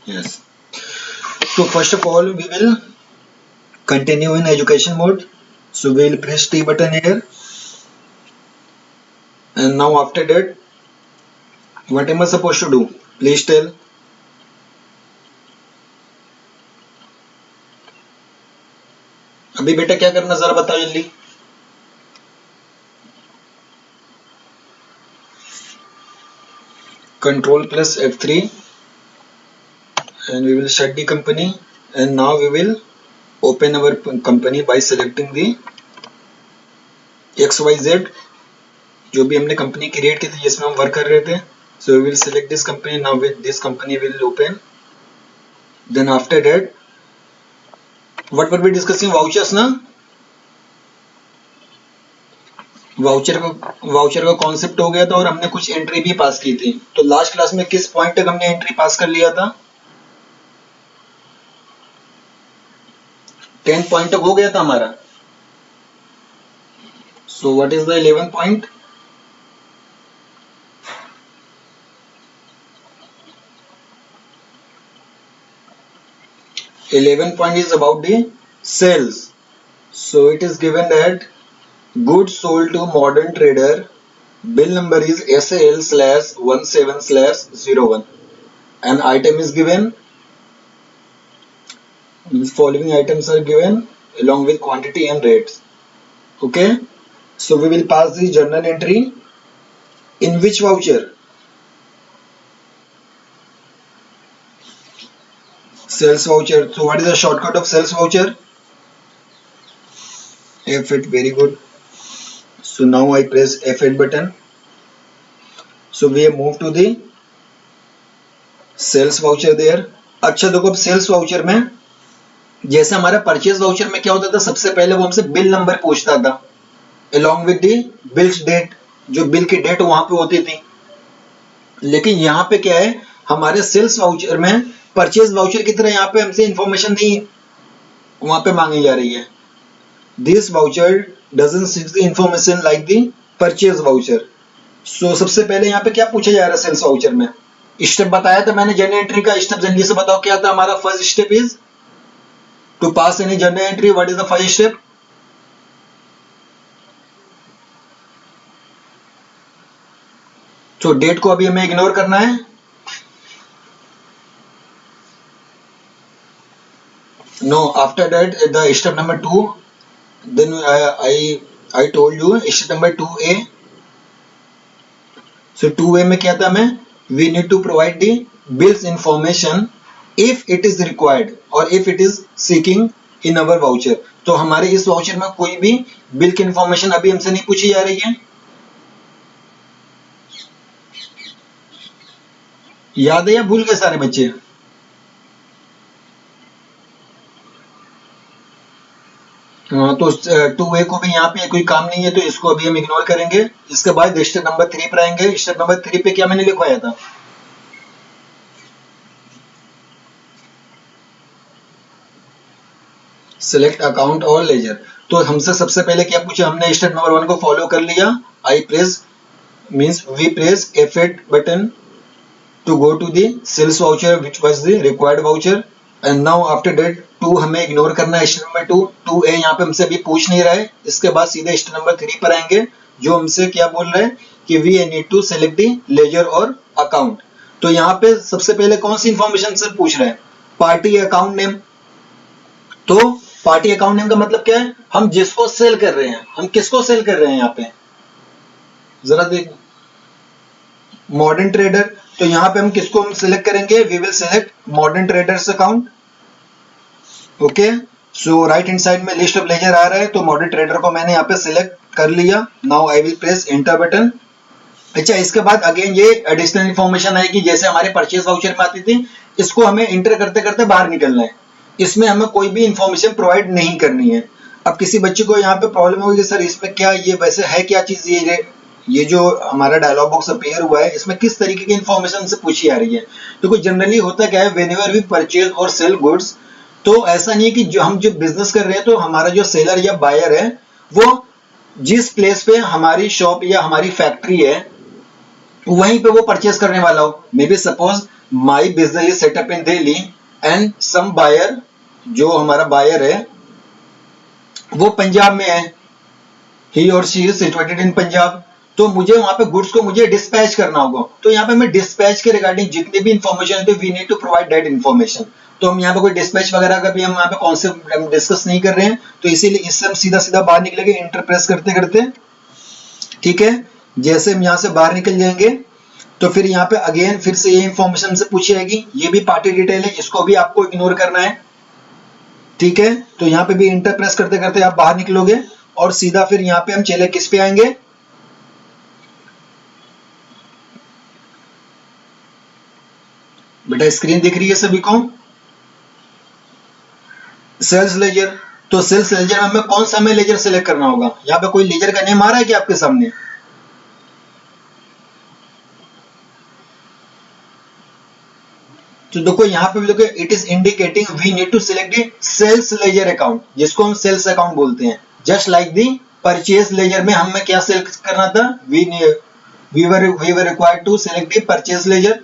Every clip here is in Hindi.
Yes. So first of all, we will continue in education mode. So we will press T button here, and now after that, what am I supposed to do? Please tell. अभी बेटा क्या करना जरा बताओ जल्दी. Control plus F3, and we will shut the company, and now we will open our company by selecting the XYZ जो भी हमने कंपनी क्रिएट की थी जिसमें हम वर्क कर रहे थे. So we will select this company. Now with this company we will open. Then after that, what were we discussing? Vouchers ना. वाउचर का कॉन्सेप्ट हो गया था और हमने कुछ एंट्री भी पास की थी. तो लास्ट क्लास में किस पॉइंट तक हमने एंट्री पास कर लिया था? 10 पॉइंट तक हो गया था हमारा. So what is the 11 point? Eleven point is about the sales. So it is given that goods sold to modern trader, bill number is SAL/17/01, and item is given. The following items are given along with quantity and rates. Okay, so we will pass the journal entry in which voucher? Sales voucher. So what is the shortcut of sales voucher? F8. Very good. So now I press F8 button. So we have moved to the sales voucher there. अच्छा देखो, अब सेल्स वाउचर में जैसे हमारा परचेज वाउचर में क्या होता था, सबसे पहले वो हमसे बिल नंबर पूछता था along with the bills date, जो बिल की डेट वहां पे होती थी. लेकिन यहाँ पे क्या है, हमारे सेल्स वाउचर में परचेज वाउचर की तरह यहाँ पे हमसे इंफॉर्मेशन नहीं वहां पे मांगी जा रही है. This voucher doesn't seek the information like the purchase voucher. So सबसे पहले यहाँ पे क्या पूछा जा रहा है सेल्स वाउचर में? स्टेप बताया था मैंने जर्नल एंट्री का. स्टेप जल्दी से बताओ क्या था हमारा. First step is to pass any journal entry. What is the first step? तो डेट को अभी हमें इग्नोर करना है. No, after that the step number 2, then I told you step number 2A. So 2A में क्या था, हमें we need to provide the bills information if it is required or if it is seeking in our voucher. तो हमारे इस वाउचर में कोई भी बिल की इंफॉर्मेशन अभी हमसे नहीं पूछी जा रही है. याद है या भूल गए सारे बच्चे? हाँ, तो 2A को भी यहाँ पे कोई काम नहीं है तो इसको अभी हम इग्नोर करेंगे. इसके बाद स्टेप नंबर 3 पर आएंगे. स्टेप नंबर 3 पे क्या मैंने लिखवाया था? सिलेक्ट अकाउंट और लेजर. तो हमसे सबसे पहले क्या पूछा, हमने स्टेप नंबर 1 को फॉलो कर लिया. I press means we press F8 button to go to the sales voucher which was the required voucher. And now after that 2 हमें इग्नोर करना है. स्टेप नंबर 2, 2A यहाँ पे हमसे अभी पूछ नहीं रहा है. इसके बाद सीधे स्टेप नंबर 3 पर आएंगे जो हमसे क्या बोल रहा है कि we need to select the ledger और अकाउंट. तो यहाँ पे सबसे पहले कौन सी इंफॉर्मेशन से पूछ रहा है? Party account name. तो पार्टी अकाउंट नेम का मतलब क्या है? हम जिसको सेल कर रहे हैं, हम किसको सेल कर रहे हैं यहाँ पे जरा देख. Modern trader. तो यहाँ पे हम किसको हम सिलेक्ट करेंगे? We will select modern traders account. Okay, so right hand side में लिस्ट ऑफ लेजर आ रहा है तो मॉडर्न ट्रेडर को मैंने यहाँ पे सिलेक्ट कर लिया. Now I will press enter button. अच्छा, इसके बाद अगेन ये एडिशनल इंफॉर्मेशन आएगी जैसे हमारे परचेज वाउचर में आती थी. इसको हमें इंटर करते करते बाहर निकलना है. इसमें हमें कोई भी इंफॉर्मेशन प्रोवाइड नहीं करनी है. अब किसी बच्चे को यहाँ पे प्रॉब्लम होगी कि सर इसमें क्या, ये वैसे है क्या चीज, ये जो हमारा डायलॉग बॉक्स अपीयर हुआ है इसमें किस तरीके की इंफॉर्मेशन से पूछी आ रही है. तो कुछ जनरली होता क्या है, व्हेनेवर वी परचेज और सेल गुड्स, तो ऐसा नहीं है कि हम जो बिजनेस कर रहे हैं तो हमारा जो सेलर या बायर है वो जिस प्लेस पे हमारी शॉप या हमारी फैक्ट्री है वहीं पे वो परचेज करने वाला हो. Maybe suppose my business is set up in Delhi and some buyer, जो हमारा बायर है वो पंजाब में है, ही और she is situated in Punjab, तो मुझे वहां पे गुड्स को मुझे डिस्पैच करना होगा। तो यहाँ पे मैं डिस्पैच के रिगार्डिंग जितनी भी इंफॉर्मेशन है, तो we need to provide that information. तो हम यहाँ पे कोई डिस्पैच वगैरह का भी हम यहाँ पे कॉन्सेप्ट डिस्कस नहीं कर रहे हैं, तो इसीलिए इससे हम सीधा सीधा बाहर निकलेंगे इंटरप्रेस करते करते। ठीक है, जैसे हम यहाँ से बाहर निकल जाएंगे तो फिर यहाँ पे अगेन फिर से ये इंफॉर्मेशन हमसे पूछी जाएगी, ये भी पार्टी डिटेल है, इसको भी आपको इग्नोर करना है। ठीक है, तो यहाँ पे भी इंटरप्रेस करते करते आप बाहर निकलोगे और सीधा फिर यहाँ पे हम चले किस पे आएंगे, बेटा स्क्रीन दिख रही है सभी को, सेल्स लेजर। तो सेल्स लेजर में हमें कौन सा हमें लेजर सेलेक्ट करना होगा, यहाँ पे कोई लेजर का नेम आ रहा है क्या आपके सामने? तो देखो यहाँ पे भी देखो it is indicating we need to select the sales ledger account, जिसको हम सेल्स अकाउंट बोलते हैं। Just like the purchase ledger में हमें क्या सेलेक्ट करना था, we were required to select the purchase ledger.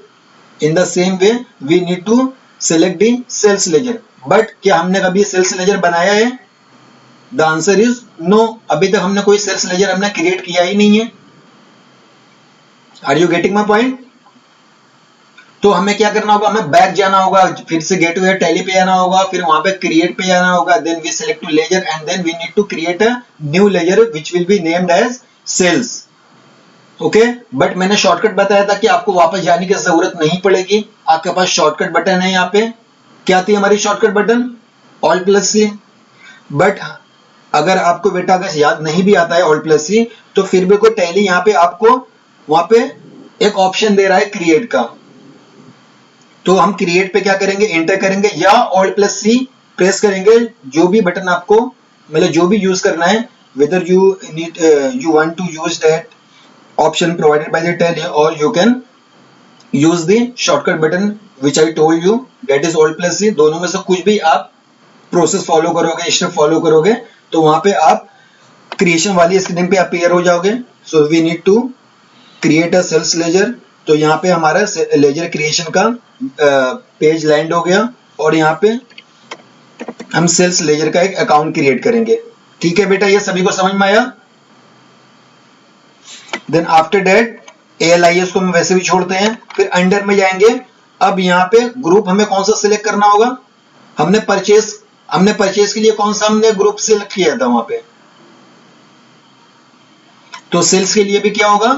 In the same way we need to select the sales ledger. But क्या हमने कभी सेल्स लेजर बनाया है? द आंसर इज नो, अभी तक हमने कोई सेल्स लेजर हमने क्रिएट किया ही नहीं है। Are you getting my point? तो हमें क्या करना होगा, हमें बैक जाना होगा, फिर से गेट टू टैली पे जाना होगा, फिर वहां पे क्रिएट पे जाना होगा, then we select to ledger and then we need to create a new ledger which will be named as sales. Okay, but मैंने शॉर्टकट बताया था कि आपको वापस जाने की जरूरत नहीं पड़ेगी, आपके पास शॉर्टकट बटन है। यहाँ पे क्या थी हमारी shortcut button, alt plus C. But अगर आपको बेटा अगर याद नहीं भी आता है ऑल्ट प्लस सी, तो फिर भी कोई टैली यहाँ पे आपको वहां पे एक ऑप्शन दे रहा है क्रिएट का, तो हम क्रिएट पे क्या करेंगे, एंटर करेंगे या ऑल्ट प्लस सी प्रेस करेंगे, जो भी बटन आपको मतलब जो भी यूज करना है, whether you need you want to use that option provided by the tally or you can use the shortcut button which I told you, that is alt plus C। दोनों में से कुछ भी आप प्रोसेस फॉलो करोगे, स्टेप फॉलो करोगे, तो वहां पे आप क्रिएशन वाली स्क्रीन पे अपीयर हो जाओगे। So we need to create a sales ledger, तो यहाँ पे हमारा लेजर क्रिएशन का पेज लैंड हो गया और यहाँ पे हम सेल्स लेजर का एक अकाउंट क्रिएट करेंगे। ठीक है बेटा, ये सभी को समझ में आया? देन आफ्टर दैट ALIS को हम वैसे भी छोड़ते हैं, फिर अंडर में जाएंगे। अब यहाँ पे ग्रुप हमें कौन सा सिलेक्ट करना होगा, हमने परचेज के लिए कौन सा हमने ग्रुप सिलेक्ट किया था वहां पे, तो सेल्स के लिए भी क्या होगा,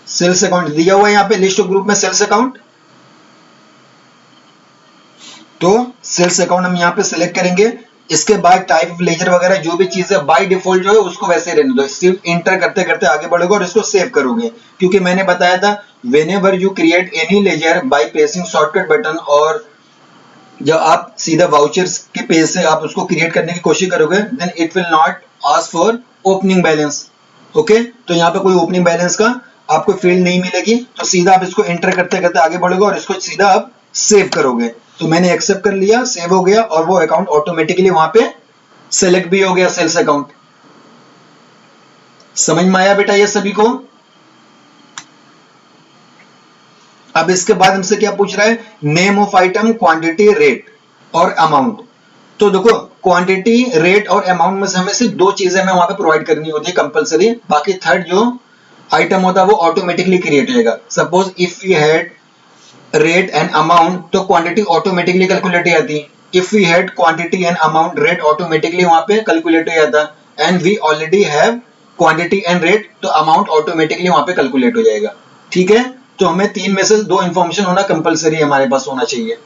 सेल्स अकाउंट दिया हुआ है यहाँ पे लिस्ट ऑफ ग्रुप में सेल्स अकाउंट, तो सेल्स अकाउंट हम यहाँ पे सिलेक्ट करेंगे। इसके बाद टाइप ऑफ लेजर वगैरह जो भी चीज है बाय डिफॉल्ट जो है उसको वैसे रहने दो, सिर्फ इंटर करते करते आगे बढ़ोगे और इसको सेव करोगे, क्योंकि मैंने बताया था whenever you create any ledger by pressing shortcut button, और जब आप सीधा वाउचर्स के पेज से आप उसको क्रिएट करने की कोशिश करोगे, then it will not ask for opening balance. Okay, तो यहाँ पे कोई ओपनिंग बैलेंस का आपको फील्ड नहीं मिलेगी, तो सीधा आप इसको एंटर करते करते आगे बढ़ोगे और इसको सीधा आप सेव करोगे। तो मैंने एक्सेप्ट कर लिया, सेव हो गया और वो अकाउंट ऑटोमेटिकली वहां पे सेलेक्ट भी हो गया, सेल्स अकाउंट। समझ में आया बेटा ये सभी को? अब इसके बाद हमसे क्या पूछ रहा है, name of item, quantity, rate और अमाउंट। तो देखो क्वांटिटी, रेट और अमाउंट में से हमें सिर्फ दो चीजें हमें वहां पे प्रोवाइड करनी होती है कंपलसरी, बाकी थर्ड जो आइटम होता है वो ऑटोमेटिकली क्रिएट होगा। Suppose if we had rate and amount, तो क्वांटिटी ऑटोमेटिकली कैलकुलेट हो जाती। If we had quantity and amount, rate automatically वहां पे कैलकुलेट हो जाता, and we already have quantity and rate, तो अमाउंट ऑटोमेटिकली वहां पे कैलकुलेट हो जाएगा। ठीक है, तो हमें तीन में से दो इंफॉर्मेशन होना कंपलसरी हमारे पास होना चाहिए।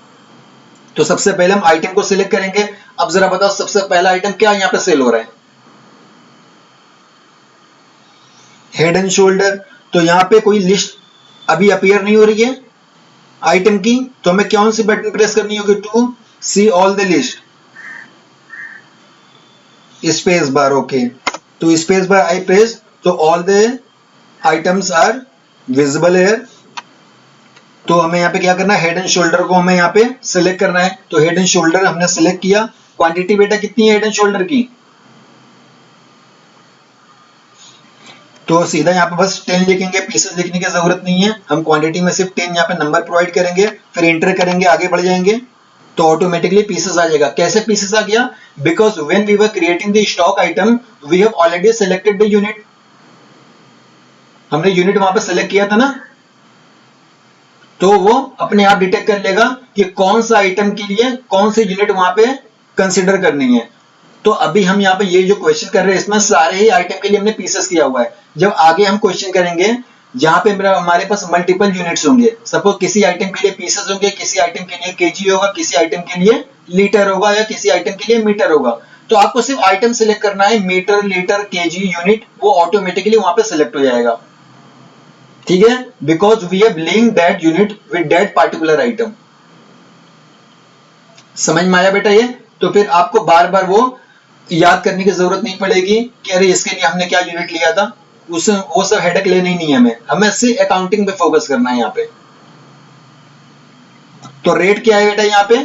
तो सबसे पहले हम आइटम को सिलेक्ट करेंगे। अब जरा बताओ सबसे पहला आइटम क्या यहाँ पे सेल हो रहा है, हेड एंड शोल्डर। तो यहाँ पे कोई लिस्ट अभी अपीयर नहीं हो रही है आइटम की, तो हमें कौन सी बटन प्रेस करनी होगी, to see all the list, space bar. Okay, तो स्पेस बार आई प्रेस, तो all the items are visible here. तो हमें यहाँ पे क्या करना है, हेड एंड शोल्डर को हमें यहाँ पे सिलेक्ट करना है। तो हेड एंड शोल्डर हमने सिलेक्ट किया। क्वांटिटी बेटा कितनी है हेड एंड शोल्डर की, तो सीधा यहाँ पे बस 10 लिखेंगे, पीसेस लिखने की जरूरत नहीं है, हम क्वांटिटी में सिर्फ 10 यहाँ पे नंबर प्रोवाइड करेंगे, फिर एंटर करेंगे, आगे बढ़ जाएंगे तो ऑटोमेटिकली पीसेस आ जाएगा। कैसे पीसेस आ गया? Because when we were creating the stock item we have already selected the unit, हमने यूनिट वहां पे सिलेक्ट किया था ना, तो वो अपने आप डिटेक्ट कर लेगा कि कौन सा आइटम के लिए कौन सी यूनिट वहां पे कंसिडर करनी है। तो अभी हम यहाँ पे ये जो क्वेश्चन कर रहे हैं इसमें सारे ही आइटम के लिए हमने पीसेस किया हुआ है। जब आगे हम क्वेश्चन करेंगे जहां पे हमारे पास मल्टीपल यूनिट्स होंगे, सपोज किसी आइटम के लिए पीसेस होंगे, किसी आइटम के लिए केजी होगा, किसी आइटम के लिए लीटर होगा या किसी आइटम के लिए मीटर होगा, तो आपको सिर्फ आइटम सिलेक्ट करना है, मीटर, लीटर, केजी, यूनिट, वो ऑटोमेटिकली वहां पे सिलेक्ट हो जाएगा। ठीक है, because we have linked that unit with that particular item. समझ में आया बेटा ये? तो फिर आपको बार बार वो याद करने की जरूरत नहीं पड़ेगी कि अरे इसके लिए हमने क्या यूनिट लिया था, वो सब हेडेक लेना ही नहीं है, हमें सिर्फ अकाउंटिंग पे फोकस करना है यहाँ पे। तो रेट क्या है बेटा यहाँ पे?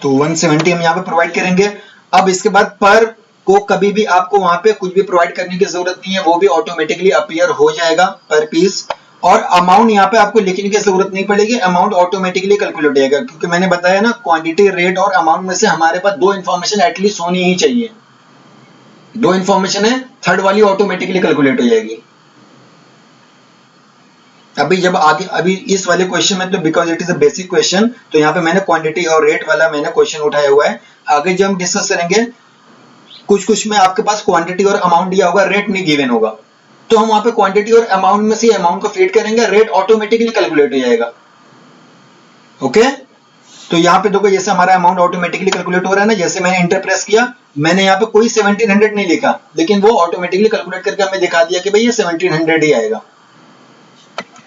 तो 170 हम यहाँ पे प्रोवाइड करेंगे। अब इसके बाद पर को कभी भी आपको वहां पे कुछ भी प्रोवाइड करने की जरूरत नहीं है, वो भी ऑटोमेटिकली अपीयर हो जाएगा पर पीस। और अमाउंट यहाँ पे आपको लिखने की जरूरत नहीं पड़ेगी, अमाउंट ऑटोमेटिकली कैलकुलेट हो जाएगा, क्योंकि मैंने बताया ना क्वांटिटी, रेट और अमाउंट में से हमारे पास दो इंफॉर्मेशन एटलीस्ट होनी ही चाहिए, दो इंफॉर्मेशन है, थर्ड वाली ऑटोमेटिकली कैलकुलेट हो जाएगी। अभी इस वाले क्वेश्चन में तो because it is a basic question, तो यहाँ पे मैंने क्वांटिटी और रेट वाला मैंने क्वेश्चन उठाया हुआ है। आगे जब हम डिस्कस करेंगे कुछ में आपके पास क्वांटिटी और अमाउंट दिया होगा, रेट नहीं गिवन होगा, तो हम वहां पे क्वांटिटी और अमाउंट में से अमाउंट को फीड करेंगे, रेट ऑटोमेटिकली कैलकुलेट हो जाएगा। ओके, तो यहाँ पे देखो जैसे हमारा अमाउंट ऑटोमेटिकली कैलकुलेट हो रहा है ना, जैसे मैंने एंटर प्रेस किया, मैंने यहाँ पे कोई 1700 नहीं लिखा, लेकिन वो ऑटोमेटिकली कैलकुलेट करके हमें दिखा दिया कि भाई ये 1700 ही आएगा।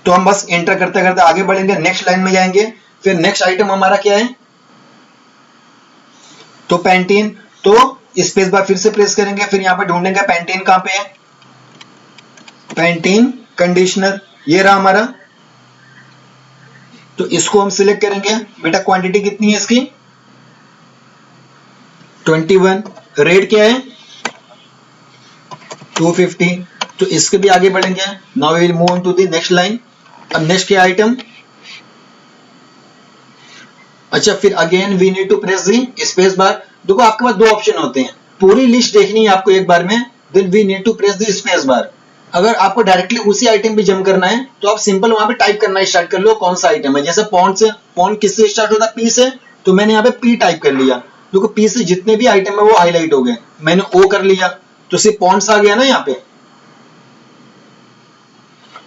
तो हम बस एंटर करते करते आगे बढ़ेंगे, नेक्स्ट लाइन में जाएंगे। फिर नेक्स्ट आइटम हमारा क्या है? तो पैंटीन, तो स्पेस बार फिर से प्रेस करेंगे, फिर यहाँ पे ढूंढेंगे पैंटीन कहां पे है, पैंटीन कंडीशनर, ये रहा हमारा। तो इसको हम सिलेक्ट करेंगे, बेटा क्वांटिटी कितनी है इसकी? 21, रेट क्या है? 250। तो इसके भी आगे बढ़ेंगे। Now we will move on to the next line. अब नेक्स्ट क्या आइटम? अच्छा, फिर again we need to press the space bar. देखो आपके पास दो ऑप्शन होते हैं, पूरी लिस्ट देखनी है आपको एक बार में, then we need to press the space bar. अगर आपको डायरेक्टली उसी आइटम पे जंप करना है तो आप सिंपल वहां पे टाइप करना स्टार्ट कर लो कौन सा आइटम है। जैसे पॉन्ड से, पॉन्ड किससे स्टार्ट होता है? पी से, तो मैंने यहाँ पे पी टाइप कर लिया। देखो पी से जितने भी आइटम है वो हाईलाइट हो गए, मैंने ओ कर लिया तो सिर्फ पॉन्ड्स आ गया ना यहाँ पे।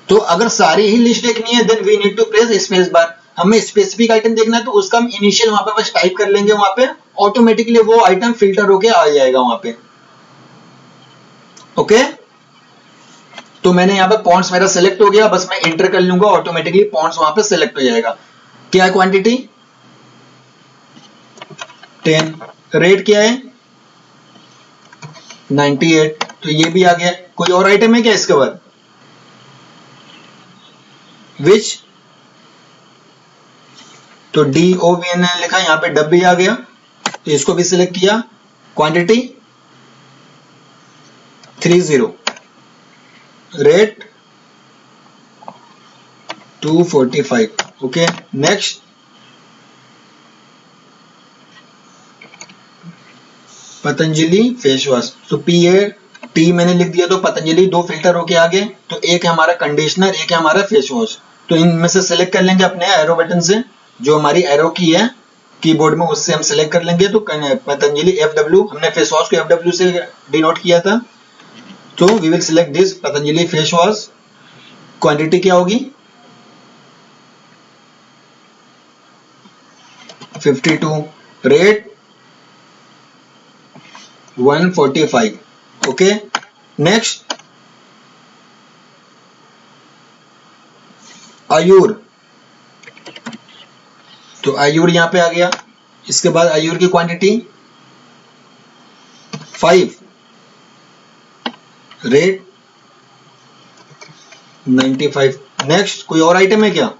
तो अगर सारी ही लिस्ट देखनी है then we need to press space bar. हमें स्पेसिफिक आइटम देखना है तो उसका हम इनिशियल वहां पे बस टाइप कर लेंगे, वहां पे ऑटोमेटिकली वो आइटम फिल्टर होके आ जाएगा वहां पे। ओके, तो मैंने यहाँ पे पॉन्ड्स मेरा सिलेक्ट हो गया, बस मैं एंटर कर लूंगा, ऑटोमेटिकली पॉन्ड्स वहां पे सिलेक्ट हो जाएगा। क्या है क्वांटिटी? 10, रेट क्या है? 98, तो ये भी आ गया। कोई और आइटम है क्या इसके बाद? विच, तो DOVN लिखा, यहाँ पे डब भी आ गया, तो इसको भी सिलेक्ट किया। Quantity 30, rate 245। Okay, next Patanjali face wash, तो PAT मैंने लिख दिया, तो पतंजलि दो फिल्टर होके आ गए, तो एक है हमारा कंडीशनर, एक है हमारा फेस वॉश। तो इनमें से सिलेक्ट कर लेंगे अपने एरो बटन से, जो हमारी एरो की है कीबोर्ड में, उससे हम सिलेक्ट कर लेंगे। तो पतंजलि FW, हमने फेस वॉश को FW से डिनोट किया था, तो we will select this Patanjali face wash. Quantity क्या होगी? 52, रेट 145। ओके, नेक्स्ट आयुर, तो आयुर यहां पे आ गया। इसके बाद आयुर की क्वांटिटी 5, रेट 95। नेक्स्ट कोई और आइटम है क्या?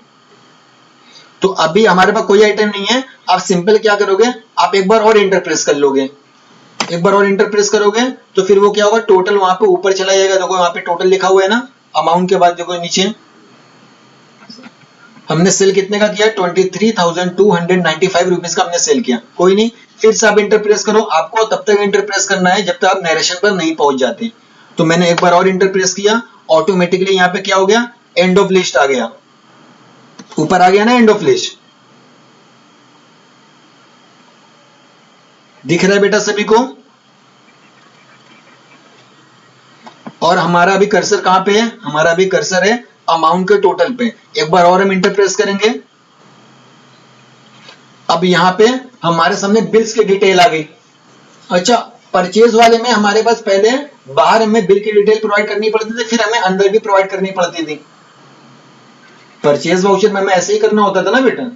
तो अभी हमारे पास कोई आइटम नहीं है। आप सिंपल क्या करोगे, आप एक बार और एंटर प्रेस कर लोगे, एक बार और इंटर प्रेस करोगे तो फिर वो क्या होगा, टोटल वहां पे ऊपर चला जाएगा। देखो वहां पे टोटल लिखा हुआ है ना, अमाउंट के बाद देखो नीचे हमने सेल कितने का किया, 23,295 रुपीज का हमने सेल किया। कोई नहीं, फिर से आप इंटर प्रेस करो, आपको तब तक इंटर प्रेस करना है जब तक आप नरेशन पर नहीं पहुंच जाते। तो मैंने एक बार और इंटर प्रेस किया, ऑटोमेटिकली यहाँ पे क्या हो गया, एंड ऑफ लिस्ट आ गया, ऊपर आ गया ना एंड ऑफ लिस्ट, दिख रहा है बेटा सभी को। और हमारा अभी कर्सर कहां पे है, हमारा अभी कर्सर है अमाउंट के टोटल पे। एक बार और हम इंटर प्रेस करेंगे, अब यहां पे हमारे सामने बिल्स की डिटेल आ गई। अच्छा, परचेज वाले में हमारे पास पहले बाहर हमें बिल की डिटेल प्रोवाइड करनी पड़ती थी, फिर हमें अंदर भी प्रोवाइड करनी पड़ती थी। परचेज वाउचर में हमें ऐसे ही करना होता था ना बेटा,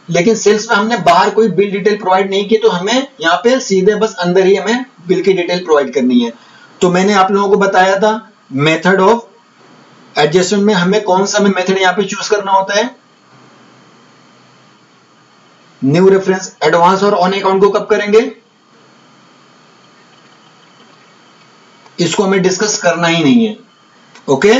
लेकिन सेल्स में हमने बाहर कोई बिल डिटेल प्रोवाइड नहीं की, तो हमें यहाँ पे सीधे बस अंदर ही हमें बिल की डिटेल प्रोवाइड करनी है। तो मैंने आप लोगों को बताया था मेथड ऑफ एडजस्टमेंट में हमें कौन सा मेथड यहाँ पे चूज करना होता है, न्यू रेफरेंस। एडवांस और ऑन अकाउंट को कब करेंगे, इसको हमें डिस्कस करना ही नहीं है, ओके।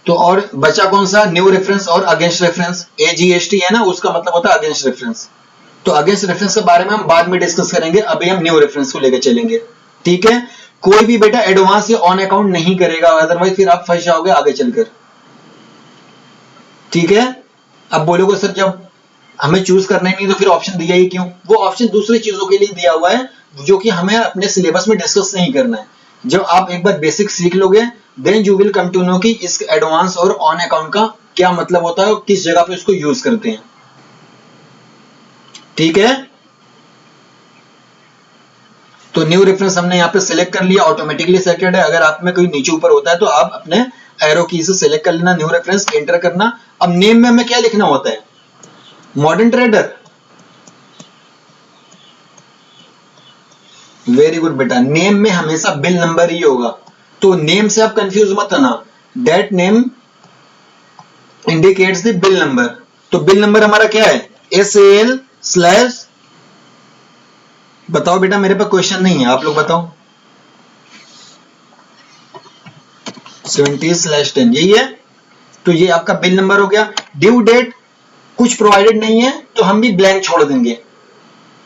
तो और बचा कौन सा, न्यू रेफरेंस और अगेंस्ट रेफरेंस। एजीएसटी है ना, उसका मतलब होता है अगेंस्ट रेफरेंस। तो अगेंस्ट रेफरेंस के बारे में हम बाद में डिस्कस करेंगे, अभी हम न्यू रेफरेंस को लेकर चलेंगे, ठीक है। कोई भी बेटा एडवांस या ऑन अकाउंट नहीं करेगा, अदरवाइज फिर आप फंस जाओगे आगे चलकर, ठीक है। अब बोलोगे सर जब हमें चूज करना ही नहीं तो फिर ऑप्शन दिया ही क्यों, वो ऑप्शन दूसरी चीजों के लिए दिया हुआ है जो कि हमें अपने सिलेबस में डिस्कस नहीं करना है। जब आप एक बार बेसिक सीख लोगे then you will come to know कि इस एडवांस और ऑन अकाउंट का क्या मतलब होता है और किस जगह पे इसको यूज करते हैं, ठीक है। तो न्यू रेफरेंस हमने यहाँ पे सिलेक्ट कर लिया, ऑटोमेटिकली सेलेक्टेड है। अगर आप में कोई नीचे ऊपर होता है तो आप अपने एरो की से सिलेक्ट कर लेना, न्यू रेफरेंस एंटर करना। अब नेम में हमें क्या लिखना होता है, मॉडर्न ट्रेडर, वेरी गुड बेटा। नेम में हमेशा बिल नंबर ही होगा, तो नेम से आप कंफ्यूज मत होना, that name indicates the bill number. तो बिल नंबर हमारा क्या है, SAL स्लैश, बताओ बेटा, मेरे पास क्वेश्चन नहीं है, आप लोग बताओ, 70/10 यही है। तो ये आपका बिल नंबर हो गया। ड्यू डेट कुछ प्रोवाइडेड नहीं है तो हम भी ब्लैंक छोड़ देंगे,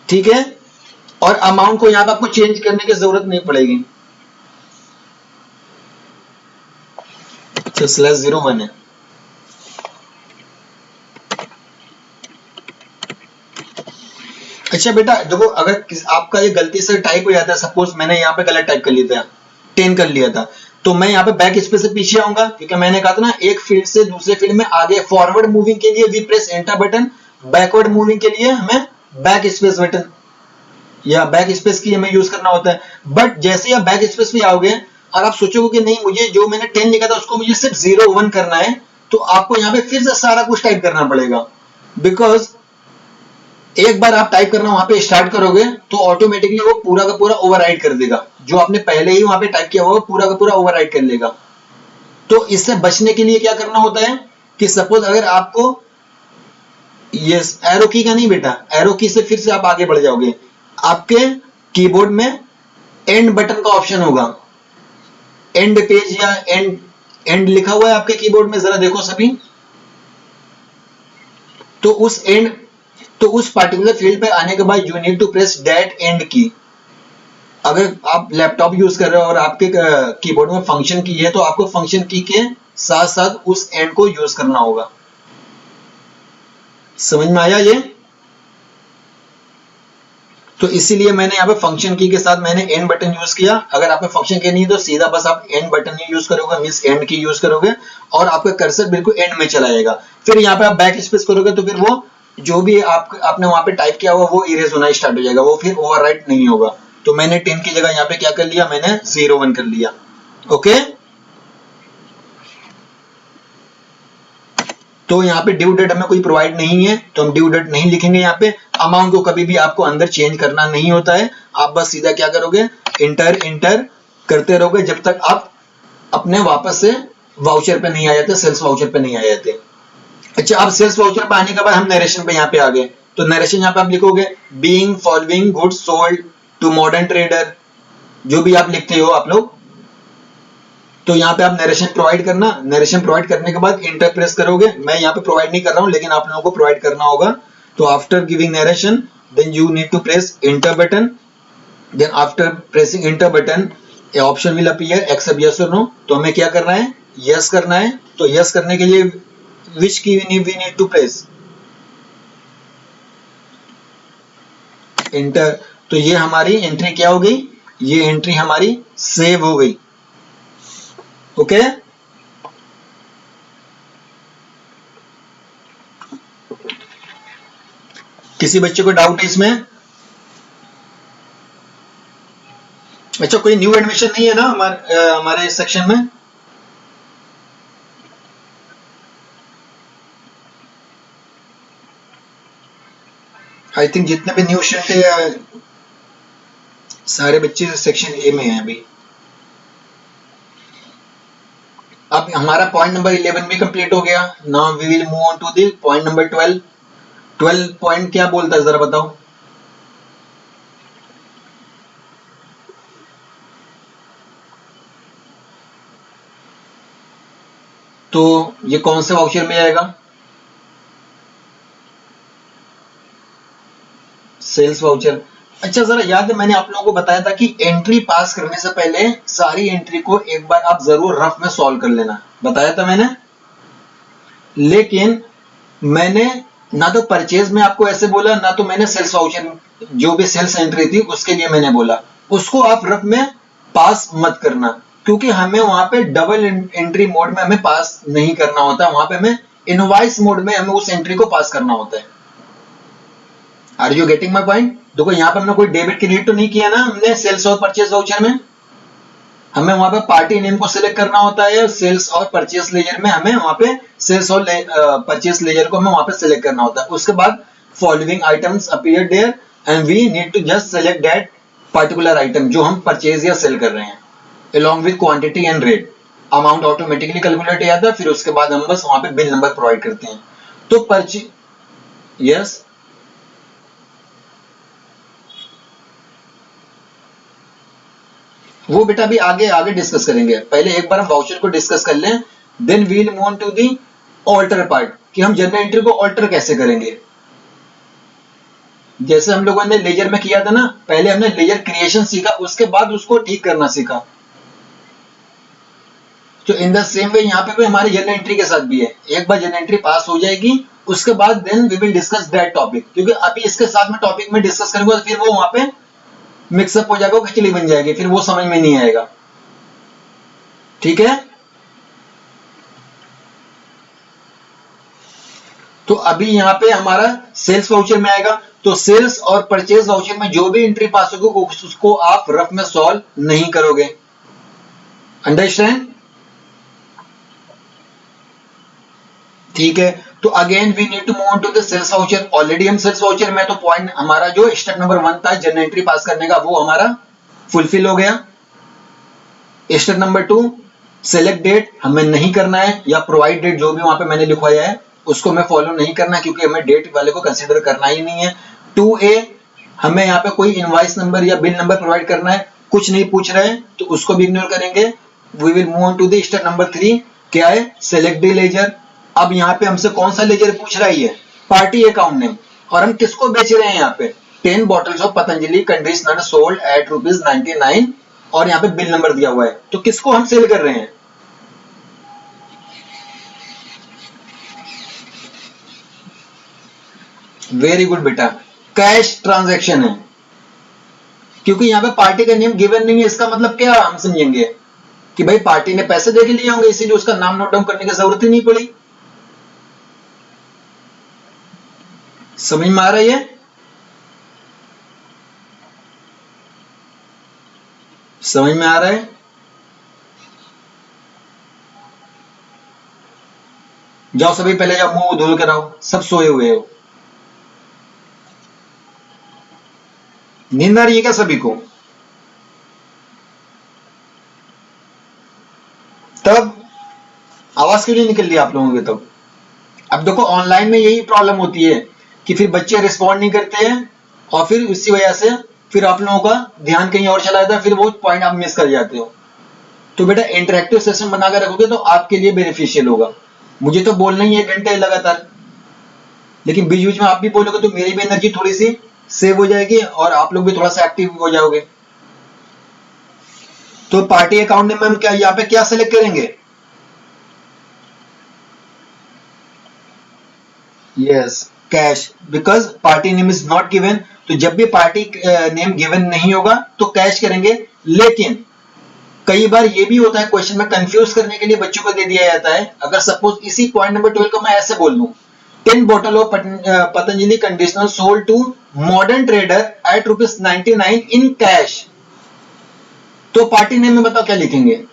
ठीक है। और अमाउंट को यहां पर आपको चेंज करने की जरूरत नहीं पड़ेगी, तो /01 है। अच्छा बेटा देखो, अगर आपका ये गलती से टाइप हो जाता है, सपोज मैंने यहाँ पे गलत टाइप कर लिया था, 10 कर लिया था, तो मैं यहाँ पे बैक स्पेस से पीछे आऊंगा, क्योंकि मैंने कहा था ना एक फील्ड से दूसरे फील्ड में आगे। फॉरवर्ड मूविंग के लिए we press enter button, backward moving के लिए हमें बैक स्पेस बटन या बैक स्पेस की हमें यूज करना होता है। बट जैसे ही आप बैक स्पेस में आओगे और आप सोचोगे कि नहीं मुझे जो मैंने 10 लिखा था उसको मुझे सिर्फ 0-1 करना है, तो आपको यहाँ पे फिर से सारा कुछ टाइप करना पड़ेगा। बिकॉज एक बार आप टाइप करना वहां पे स्टार्ट करोगे तो ऑटोमेटिकली वो पूरा का पूरा ओवरराइट कर देगा, जो आपने पहले ही वहां पे टाइप किया हुआ पूरा का पूरा ओवरराइट कर लेगा। तो इससे बचने के लिए क्या करना होता है कि सपोज अगर आपको ये एरो की का नहीं बेटा, एरो की से फिर से आप आगे बढ़ जाओगे, आपके कीबोर्ड में एंड बटन का ऑप्शन होगा, एंड पेज या एंड लिखा हुआ है आपके कीबोर्ड में, जरा देखो सभी। तो उस पार्टिकुलर फील्ड पे आने के बाद you need to press that end key. अगर आप लैपटॉप यूज कर रहे हो और आपके कीबोर्ड में फंक्शन की है तो आपको फंक्शन की के साथ साथ उस एंड को यूज करना होगा। समझ में आया ये? तो इसीलिए मैंने यहाँ पे फंक्शन की के साथ मैंने एंड बटन यूज किया। अगर आप पे फंक्शन की नहीं तो सीधा बस आप एंड बटन ही यूज करोगे, मींस एंड की यूज करोगे और आपका कर्सर बिल्कुल एंड में चला जाएगा। फिर यहाँ पे आप बैक स्पेस करोगे तो फिर वो जो भी आपने वहां पे टाइप किया हुआ वो इरेज होना स्टार्ट हो जाएगा, वो फिर ओवरराइट नहीं होगा। तो मैंने 10 की जगह यहाँ पे क्या कर लिया, मैंने 0-1 कर लिया, ओके। तो यहाँ पे ड्यू डेट हमें कोई प्रोवाइड नहीं है तो हम ड्यू डेट नहीं लिखेंगे यहाँ पे। अमाउंट को कभी भी आपको अंदर चेंज करना नहीं होता है, आप बस सीधा क्या करोगे, इंटर करते रहोगे जब तक आप अपने वापस से वाउचर पे नहीं आ जाते, सेल्स वाउचर पे नहीं आ जाते। अच्छा, अब सेल्स वाउचर पे आने के बाद हम नरेशन पे यहाँ पे आ गए। तो नरेशन यहाँ पे आप लिखोगे being following goods sold to modern trader, जो भी आप लिखते हो आप लोग। तो यहाँ पे आप नरेशन प्रोवाइड करना, नरेशन प्रोवाइड करने के बाद इंटर प्रेस करोगे। मैं यहाँ पे प्रोवाइड नहीं कर रहा हूँ, लेकिन आप लोगों को प्रोवाइड करना होगा। तो after giving narration then you need to press enter button, then after pressing enter button a option will appear accept yes और नो। तो हमें क्या करना है, यस करना है। तो यस करने के लिए which key we need to press, enter. तो ये हमारी एंट्री क्या हो गई, ये एंट्री हमारी सेव हो गई। ओके किसी बच्चे को डाउट है इसमें? अच्छा कोई न्यू एडमिशन नहीं है ना हमारे सेक्शन में? आई थिंक जितने भी न्यू स्टूडेंट है सारे बच्चे सेक्शन ए में हैं अभी। अब हमारा पॉइंट नंबर 11 भी कंप्लीट हो गया। Now we will move on to the point number 12। 12 point क्या बोलता है जरा बताओ। तो ये कौन से वाउचर में आएगा, सेल्स वाउचर। अच्छा जरा याद है मैंने आप लोगों को बताया था कि एंट्री पास करने से पहले सारी एंट्री को एक बार आप जरूर रफ में सॉल्व कर लेना, बताया था मैंने। लेकिन मैंने ना तो परचेज में आपको ऐसे बोला, ना तो मैंने सेल्स वाउचर जो भी सेल्स एंट्री थी उसके लिए मैंने बोला उसको आप रफ में पास मत करना, क्योंकि हमें वहां पे डबल एंट्री मोड में हमें पास नहीं करना होता, वहां पे हमें इनवॉइस मोड में हमें उस एंट्री को पास करना होता है। Are you getting my point? देखो यहाँ पर हमने कोई डेबिट क्रेडिट तो नहीं किया ना हमने सेल्स और परचेज वाउचर में। हमें वहां पे पार्टी नेम को सिलेक्ट करना होता है, सेल्स और परचेस लेजर में हमें वहां पे सेल्स और परचेस लेजर को हमें वहां पे सिलेक्ट करना होता है। उसके बाद following items appear there and we need to just select that particular item जो हम परचेज या सेल कर रहे हैं along with quantity and rate। Amount automatically calculate हो जाता है, फिर उसके बाद हम बस वहां पे बिल नंबर प्रोवाइड करते हैं। तो परचे यस वो बेटा अभी आगे आगे डिस्कस करेंगे, पहले एक बार हम वाउचर को डिस्कस कर लें, then we will move on to the alter part कि हम जर्नल एंट्री को ऑल्टर कैसे करेंगे। जैसे हम लोगों ने लेजर में किया था ना, पहले हमने लेजर क्रिएशन सीखा, उसके बाद उसको ठीक करना सीखा। तो इन द सेम वे यहाँ पे भी हमारे जर्नल एंट्री के साथ भी है, एक बार जर्नल एंट्री पास हो जाएगी उसके बाद then we will discuss that topic, क्योंकि अभी इसके साथ में टॉपिक में डिस्कस करेंगे तो फिर वो वहां पे मिक्सअप हो जाएगा, खिचड़ी बन जाएगी, फिर वो समझ में नहीं आएगा। ठीक है तो अभी यहाँ पे हमारा सेल्स वाउचर में आएगा, तो सेल्स और परचेज वाउचर में जो भी एंट्री पास होगी उसको आप रफ में सॉल्व नहीं करोगे। अंडरस्टैंड? ठीक है तो again we need to move on to the sales voucher. Already हम सेल्स वाउचर में तो पॉइंट हमारा जो स्टेप नंबर 1 था जर्नल एंट्री पास करने का वो हमारा फुलफिल हो गया। स्टेप नंबर 2 सेलेक्ट डेट हमें नहीं करना है, या प्रोवाइड डेट जो भी वहां पे मैंने लिखवाया है उसको हमें फॉलो नहीं करना है, क्योंकि हमें डेट वाले को कंसीडर करना ही नहीं है। 2A हमें यहाँ पे कोई इनवॉइस नंबर या बिल नंबर प्रोवाइड करना है, कुछ नहीं पूछ रहे हैं तो उसको भी इग्नोर करेंगे। We will move on to the step number 3, क्या है, सेलेक्ट द लेजर। अब यहाँ पे हमसे कौन सा लेजर पूछ रहा है, पार्टी अकाउंट नेम, और हम किसको बेच रहे हैं यहाँ पे 10 bottles of Patanjali conditioner sold at ₹99 और यहाँ पे बिल नंबर दिया हुआ है, तो किसको हम सेल कर रहे हैं। वेरी गुड बेटा, कैश ट्रांजैक्शन है, क्योंकि यहाँ पे पार्टी का नेम गिवन नहीं है, इसका मतलब क्या हम समझेंगे कि भाई पार्टी ने पैसे दे के लिए होंगे, इसीलिए उसका नाम नोट डाउन करने की जरूरत ही नहीं पड़ी। समझ में आ रही है? समझ में आ रहा है? जाओ सभी पहले जाओ मुंह धुल कर आओ, सब सोए हुए हो। नींद आ रही है क्या सभी को? तब आवाज क्यों नहीं निकल रही आप लोगों की? तब अब देखो ऑनलाइन में यही प्रॉब्लम होती है कि फिर बच्चे रिस्पॉन्ड नहीं करते हैं और फिर उसी वजह से फिर आप लोगों का ध्यान कहीं और चला जाता है, फिर वो पॉइंट आप मिस कर जाते हो। तो बेटा इंटरेक्टिव सेशन बनाकर रखोगे तो आपके लिए बेनिफिशियल होगा। मुझे तो बोलना ही 1 घंटे लगातार, लेकिन बीच बीच में आप भी बोलोगे तो मेरी भी एनर्जी थोड़ी सी सेव हो जाएगी और आप लोग भी थोड़ा सा एक्टिव हो जाओगे। तो पार्टी अकाउंट में हम क्या यहाँ पे क्या सेलेक्ट करेंगे? Yes, cash, because party name is not given. तो जब भी पार्टी नेम गिवन नहीं होगा तो कैश करेंगे। लेकिन कई बार ये भी होता है क्वेश्चन में कंफ्यूज करने के लिए बच्चों को दे दिया जाता है। अगर सपोज इसी पॉइंट नंबर 12 को मैं ऐसे बोल दूं, 10 bottle of Patanjali conditioner sold to modern trader at ₹99 in cash, तो पार्टी नेम में बताओ क्या लिखेंगे?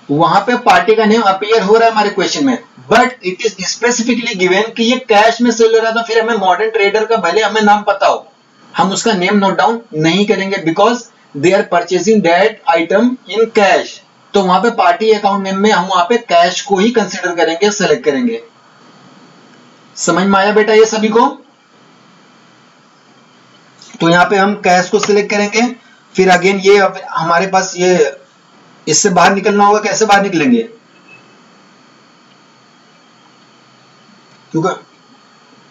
वहां पे पार्टी का नेम अपीयर हो रहा है हमारे क्वेश्चन में, but it is specifically given कि ये कैश में सेल हो रहा था। फिर हमें मॉडर्न ट्रेडर का भले हमें नाम पता हो, हम उसका नेम नोट डाउन नहीं करेंगे because they are purchasing that item in cash. तो वहां पे पार्टी अकाउंट नेम में हम वहां पे कैश को ही कंसिडर करेंगे, सेलेक्ट करेंगे। समझ में आया बेटा ये सभी को? तो यहाँ पे हम कैश को सिलेक्ट करेंगे। फिर अगेन ये हमारे पास ये इससे बाहर निकलना होगा। कैसे बाहर निकलेंगे? क्योंकि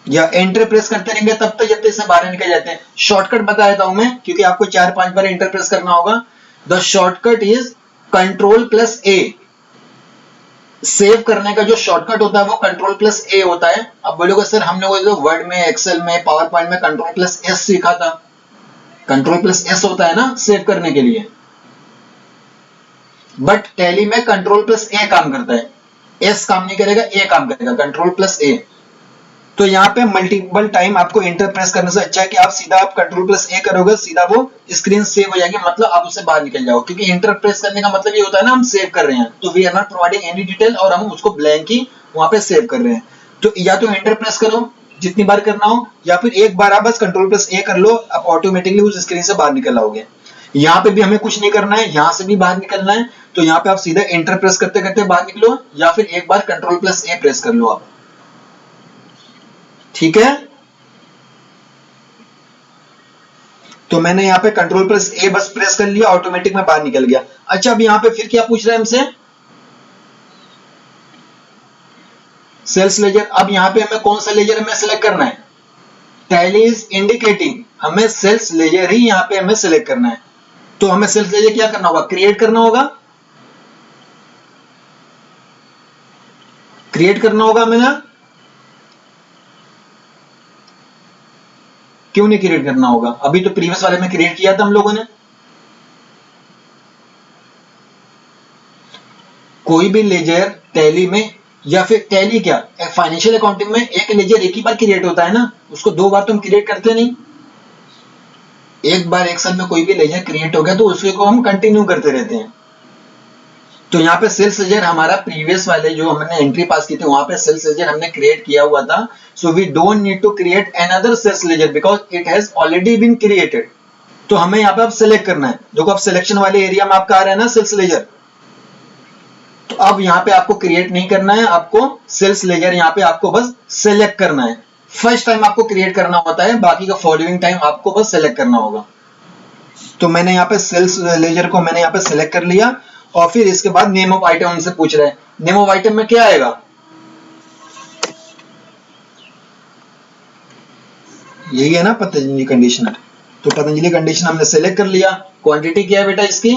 या एंटर प्रेस करते रहेंगे तब तक जब तक इससे बाहर निकल जाते हैं। शॉर्टकट बता देता हूं मैं, क्योंकि आपको 4-5 बार एंटर प्रेस करना होगा। The shortcut is Ctrl+A। Save करने का जो शॉर्टकट होता है वो Ctrl+A होता है। अब बोलोगे सर हम लोगों ने वर्ड में, एक्सेल में, पावर पॉइंट में Ctrl+S सीखा था। Ctrl+S होता है ना सेव करने के लिए, बट टैली में Ctrl+A काम करता है। S काम नहीं करेगा, A काम करेगा, Ctrl+A। तो यहाँ पे मल्टीपल टाइम आपको एंटर प्रेस करने से अच्छा है कि आप सीधा आप Ctrl+A करोगे, सीधा वो स्क्रीन सेव हो जाएगी, मतलब आप उससे बाहर निकल जाओ। क्योंकि एंटर प्रेस करने का मतलब ये होता है ना हम सेव कर रहे हैं, तो we are not providing any detail और हम उसको ब्लैंक ही वहां पे सेव कर रहे हैं। तो या तो एंटर प्रेस करो जितनी बार करना हो, या फिर एक बार आप बस Ctrl+A कर लो, आप ऑटोमेटिकली उस स्क्रीन से बाहर निकल आओगे। यहाँ पे भी हमें कुछ नहीं करना है, यहाँ से भी बाहर निकलना है। तो यहाँ पे आप सीधा एंटर प्रेस करते करते बाहर निकलो, या फिर एक बार Ctrl+A प्रेस कर लो आप। ठीक है, तो मैंने यहाँ पे Ctrl+A बस प्रेस कर लिया, ऑटोमेटिक में बाहर निकल गया। अच्छा, अब यहाँ पे फिर क्या पूछ रहा है हमसे? Sales ledger. अब यहाँ पे हमें कौन सा लेजर हमें सिलेक्ट करना है? टैली इज इंडिकेटिंग हमें सेल्स लेजर ही यहाँ पे हमें सिलेक्ट करना है। तो हमें सेल्स लेजर क्या करना होगा? क्रिएट करना होगा। क्रिएट करना होगा हमें ना, क्यों नहीं क्रिएट करना होगा? अभी तो प्रीवियस वाले में क्रिएट किया था हम लोगों ने। कोई भी लेजर टैली में, या फिर टैली क्या फाइनेंशियल अकाउंटिंग में एक लेजर एक ही बार क्रिएट होता है ना, उसको 2 बार तो हम क्रिएट करते नहीं। एक बार एक साल में कोई भी लेजर क्रिएट हो गया तो उसको हम कंटिन्यू करते रहते हैं। तो यहाँ पे सेल्स लेजर हमारा प्रीवियस वाले जो हमने एंट्री पास की थी वहां पे सेल्स लेजर हमने क्रिएट किया हुआ था। So we don't need to create another sales ledger because it has already been created. तो हमें यहाँ पे अब सिलेक्ट करना है। देखो अब सिलेक्शन वाले एरिया में आपका आ रहा है ना सेल्स लेजर, तो अब यहाँ पे आपको क्रिएट नहीं करना है, आपको सेल्स लेजर यहाँ पे आपको बस सिलेक्ट करना है। फर्स्ट टाइम आपको क्रिएट करना होता है, बाकी का फॉलोइंग टाइम आपको बस सिलेक्ट करना होगा। तो मैंने यहाँ पे सेल्स लेजर को मैंने यहाँ पे सिलेक्ट कर लिया, और फिर इसके बाद नेम ऑफ आइटम हमसे पूछ रहा है। नेम ऑफ आइटम में क्या आएगा? यही है ना पतंजलि कंडीशनर। तो पतंजलि कंडीशनर हमने सेलेक्ट कर लिया। क्वांटिटी क्या है बेटा इसकी?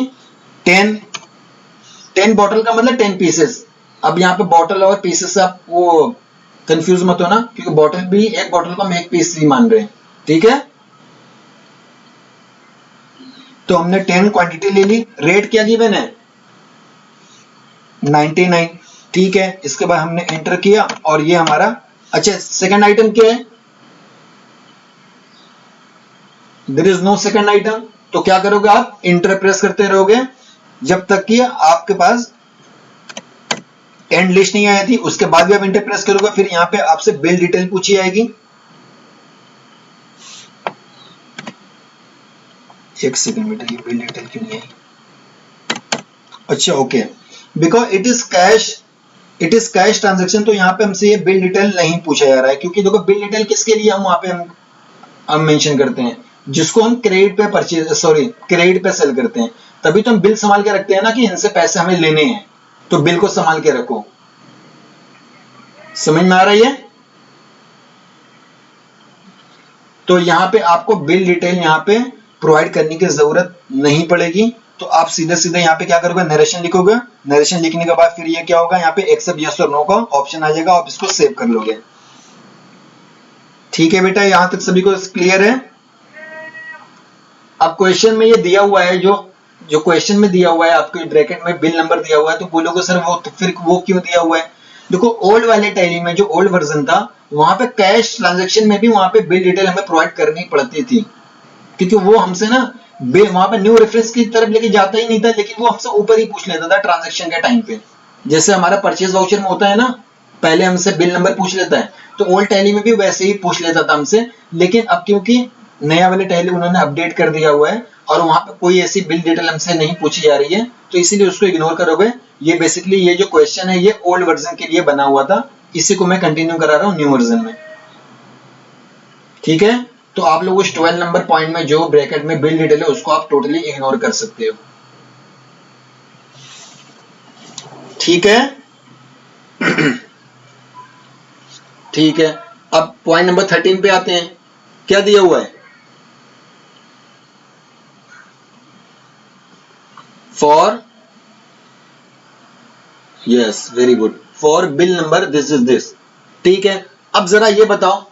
10 बॉटल का मतलब 10 पीसेस। अब यहाँ पे बॉटल और पीसेस से आप वो कंफ्यूज मत हो ना, क्योंकि बॉटल भी एक बॉटल को हम एक पीस ही मान रहे हैं। ठीक है, तो हमने 10 क्वांटिटी ले ली। रेट क्या गिवन है? 99। ठीक है, इसके बाद हमने एंटर किया और ये हमारा। अच्छा, सेकंड आइटम क्या है? There is no second item. तो क्या करोगे आप? इंटर प्रेस करते रहोगे जब तक कि आपके पास एंड लिस्ट नहीं आई थी। उसके बाद भी आप इंटर प्रेस करोगे, फिर यहाँ पे आपसे बिल डिटेल पूछी जाएगी। एक सेकंड बेटा, ये बिल डिटेल क्यों नहीं आई? अच्छा okay, because it is cash it is cash transaction, तो यहाँ पे हमसे ये बिल डिटेल नहीं पूछा जा रहा है, क्योंकि देखो बिल डिटेल किसके लिए हम वहां पे हम मेंशन करते हैं, जिसको हम क्रेडिट पे परचेज क्रेडिट पे सेल करते हैं, तभी तो हम बिल संभाल के रखते हैं ना कि इनसे पैसे हमें लेने हैं, तो बिल को संभाल के रखो। समझ में आ रही है? तो यहाँ पे आपको बिल डिटेल यहाँ पे प्रोवाइड करने की जरूरत नहीं पड़ेगी, तो आप सीधे सीधे यहाँ पे क्या करोगे, नरेशन लिखोगे। नरेशन लिखने के बाद फिर ये क्या होगा, यहाँ पे एक्सेप्ट यस और नो का ऑप्शन आ जाएगा, आप इसको सेव कर लोगे। ठीक है बेटा, यहां तक सभी को क्लियर है? अब क्वेश्चन में ये दिया हुआ है, जो क्वेश्चन में दिया हुआ है आपके ब्रैकेट में बिल नंबर दिया हुआ है, तो बोलोगे सर वो तो फिर वो क्यों दिया हुआ है? देखो ओल्ड वाले टैली में जो ओल्ड वर्जन था, वहां पे कैश ट्रांजैक्शन में भी वहां पे बिल डिटेल हमें प्रोवाइड करनी पड़ती थी, क्योंकि वो हमसे ना बिल वहां पे न्यू रेफरेंस की तरफ लेके जाता ही नहीं था, लेकिन वो हमसे ऊपर ही पूछ लेता था ट्रांजैक्शन के टाइम पे। जैसे हमारा परचेज वाउचर में होता है ना, पहले हमसे बिल नंबर पूछ लेता है, तो ओल्ड टैली में भी वैसे ही पूछ लेता था हमसे, लेकिन अब क्योंकि नया वाले टैली उन्होंने अपडेट कर दिया हुआ है और वहां पे कोई ऐसी बिल डिटेल हमसे नहीं पूछी जा रही है, तो इसीलिए उसको इग्नोर करोगे। ये बेसिकली ये जो क्वेश्चन है ये ओल्ड वर्जन के लिए बना हुआ था, इसी को मैं कंटिन्यू करा रहा हूँ न्यू वर्जन में। ठीक है, तो आप लोग उस 12 नंबर पॉइंट में जो ब्रैकेट में बिल डिटेल है उसको आप टोटली इग्नोर कर सकते हो। ठीक है ठीक है, अब पॉइंट नंबर 13 पे आते हैं। क्या दिया हुआ है? For, yes very good, for bill number this is this. ठीक है, अब जरा ये बताओ,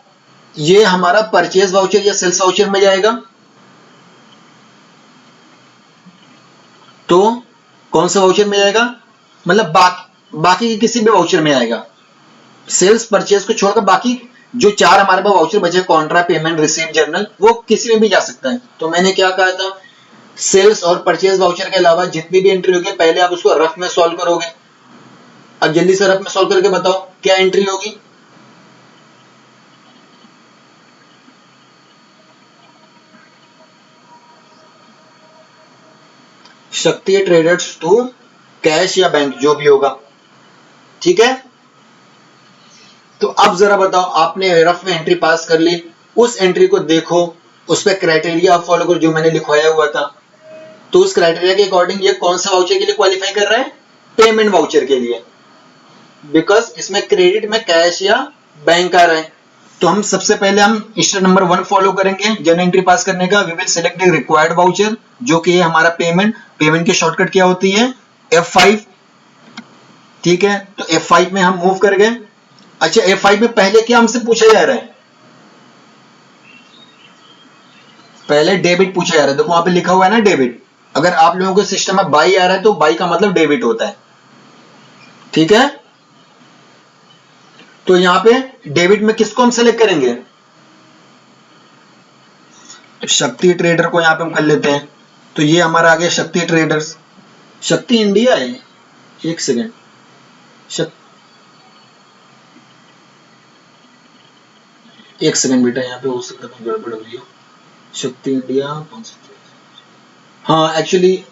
ये हमारा परचेज वाउचर या सेल्स वाउचर में जाएगा? तो कौन सा वाउचर में जाएगा? मतलब बाकी के किसी भी वाउचर में आएगा। सेल्स परचेज को छोड़कर बाकी जो 4 हमारे पास वाउचर बचे, कॉन्ट्रा, पेमेंट, रिसीव, जर्नल, वो किसी में भी जा सकता है। तो मैंने क्या कहा था, सेल्स और परचेज वाउचर के अलावा जितनी भी एंट्री होगी पहले आप उसको रफ में सॉल्व करोगे। अब जल्दी से रफ में सॉल्व करके बताओ क्या एंट्री होगी? शक्ति ट्रेडर्स टू कैश या बैंक, जो भी होगा। ठीक है, तो अब जरा बताओ, आपने रफ में एंट्री पास कर ली, उस एंट्री को देखो, उस पर क्राइटेरिया फॉलो करो जो मैंने लिखवाया हुआ था। तो उस क्राइटेरिया के अकॉर्डिंग ये कौन सा वाउचर के लिए क्वालिफाई कर रहा है? पेमेंट वाउचर के लिए, बिकॉज इसमें क्रेडिट में कैश या बैंक आ रहा है। तो हम सबसे पहले हम स्टेप नंबर 1 फॉलो करेंगे जनरल एंट्री पास करने का। We will select the required voucher, जो कि है हमारा पेमेंट की शॉर्टकट क्या होती है? F5। ठीक है, तो F5 में हम मूव कर गए। अच्छा, F5 में पहले क्या हमसे पूछा जा रहा है? पहले डेबिट पूछा जा रहा है। देखो वहां पे लिखा हुआ है ना डेबिट। अगर आप लोगों के सिस्टम में बाई आ रहा है तो बाई का मतलब डेबिट होता है। ठीक है, तो यहां पे डेबिट में किसको हम सेलेक्ट करेंगे? शक्ति ट्रेडर को यहां पे हम कर लेते हैं। तो ये हमारा आ गया शक्ति ट्रेडर्स। शक्ति इंडिया है, एक सेकेंड, एक सेकेंड बेटा, यहाँ पे हो सकता है गड़बड़ हुई हो। शक्ति इंडिया कौन सा? हाँ एक्चुअली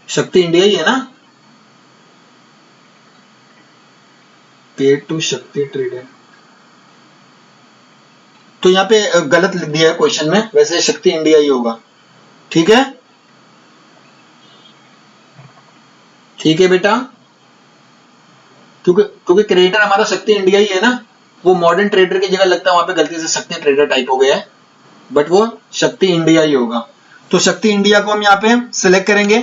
शक्ति इंडिया ही है ना? पेड टू शक्ति ट्रेडर, तो यहाँ पे गलत लिख दिया है क्वेश्चन में, वैसे शक्ति इंडिया ही होगा। ठीक है, ठीक है बेटा, क्योंकि क्रेडिटर हमारा शक्ति इंडिया ही है ना, वो मॉडर्न ट्रेडर की जगह लगता है वहां पे गलती से शक्ति ट्रेडर टाइप हो गया है, बट वो शक्ति इंडिया ही होगा। तो शक्ति इंडिया को हम यहाँ पे सिलेक्ट करेंगे।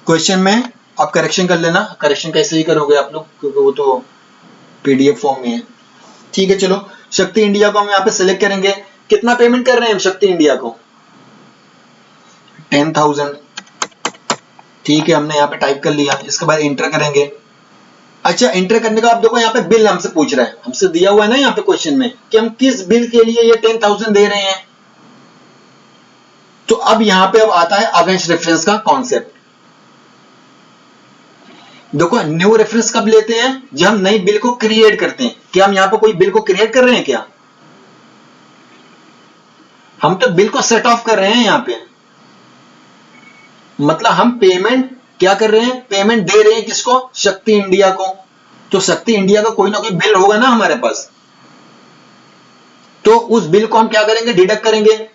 क्वेश्चन में आप करेक्शन कर लेना, करेक्शन कैसे ही करोगे आप लोग, क्योंकि वो तो पीडीएफ फॉर्म में है। ठीक है, चलो शक्ति इंडिया को हम यहाँ पे सिलेक्ट करेंगे। कितना पेमेंट कर रहे हैं हम शक्ति इंडिया को? 10,000। ठीक है, हमने यहाँ पे टाइप कर लिया, इसके बाद इंटर करेंगे। अच्छा, इंटर करने का आप देखो यहाँ पे बिल हमसे पूछ रहा है, हमसे दिया हुआ है ना यहाँ पे क्वेश्चन में कि हम किस बिल के लिए ये 10,000 दे रहे हैं। तो अब यहाँ पे अब आता है अगेंस्ट रेफरेंस का कॉन्सेप्ट। देखो न्यू रेफरेंस कब लेते हैं? जब हम नई बिल को क्रिएट करते हैं। क्या हम यहाँ पे कोई बिल को क्रिएट कर रहे हैं क्या? हम तो बिल को सेट ऑफ कर रहे हैं यहाँ पे, मतलब हम पेमेंट क्या कर रहे हैं, पेमेंट दे रहे हैं किसको, शक्ति इंडिया को। तो शक्ति इंडिया का कोई ना कोई बिल होगा ना हमारे पास, तो उस बिल को हम क्या करेंगे, डिडक्ट करेंगे।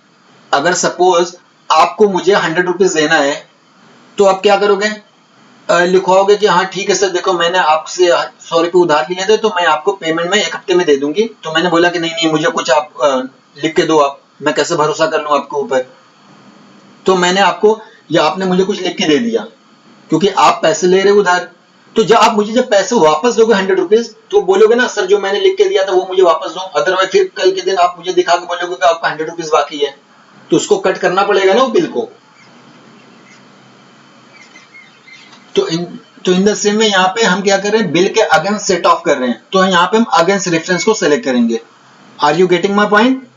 अगर सपोज आपको मुझे 100 रुपीज देना है, तो आप क्या करोगे, लिखवाओगे कि हाँ ठीक है सर, देखो मैंने आपसे 100 रुपये उधार लिए थे, तो मैं आपको पेमेंट में 1 हफ्ते में दे दूंगी। तो मैंने बोला कि नहीं नहीं, मुझे कुछ आप लिख के दो, आप, मैं कैसे भरोसा कर लूं आपके ऊपर। तो मैंने आपको, या आपने मुझे कुछ लिख के दे दिया, क्योंकि आप पैसे ले रहे हो उधार। तो जब आप मुझे जब पैसे वापस दोगे 100 रुपीज, तो बोलोगे ना सर जो मैंने लिख के दिया था वो मुझे वापस दो, अदरवाइज फिर कल के दिन आप मुझे दिखा के बोलोगे कि आपका 100 रुपीज बाकी है, तो उसको कट करना पड़ेगा ना वो बिल को। तो इन द सेम में यहाँ पे हम क्या कर रहे हैं, बिल के अगेंस्ट सेट ऑफ कर रहे हैं। तो यहाँ पे हम अगेंस्ट रेफरेंस को सेलेक्ट करेंगे। Are you getting my point?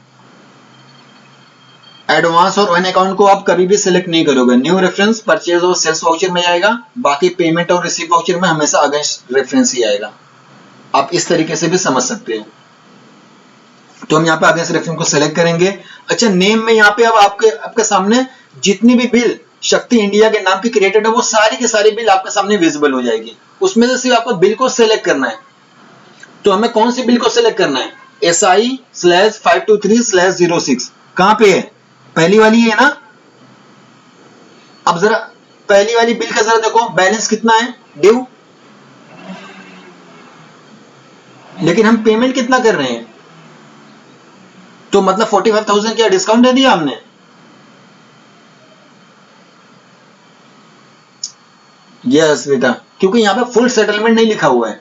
Advance और ऑन अकाउंट को आप कभी भी सिलेक्ट नहीं करोगे, न्यू रेफरेंस परचेज और सेल्स वाउचर में आएगा, बाकी पेमेंट और रिसीव वाउचर में हमेशा अगेंस्ट रेफरेंस ही आएगा। आप इस तरीके से भी समझ सकते हैं। तो हम यहाँ पे अगेंस्ट रेफरेंस को सिलेक्ट करेंगे। अच्छा, नेम में यहाँ पे अब आपके सामने जितनी भी बिल शक्ति इंडिया के नाम की क्रिएटेड है, वो सारी के सारी बिल आपके सामने विजिबल हो जाएगी। उसमें से सिर्फ आपको बिल को सिलेक्ट करना है। तो हमें कौन सी बिल को सिलेक्ट करना है, SI/523/06, कहां पे है, पहली वाली है ना। अब जरा पहली वाली बिल का जरा देखो बैलेंस कितना है ड्यू, लेकिन हम पेमेंट कितना कर रहे हैं, तो मतलब 45,000 क्या डिस्काउंट दे दिया हमने। यस बेटा, क्योंकि यहाँ पे फुल सेटलमेंट नहीं लिखा हुआ है।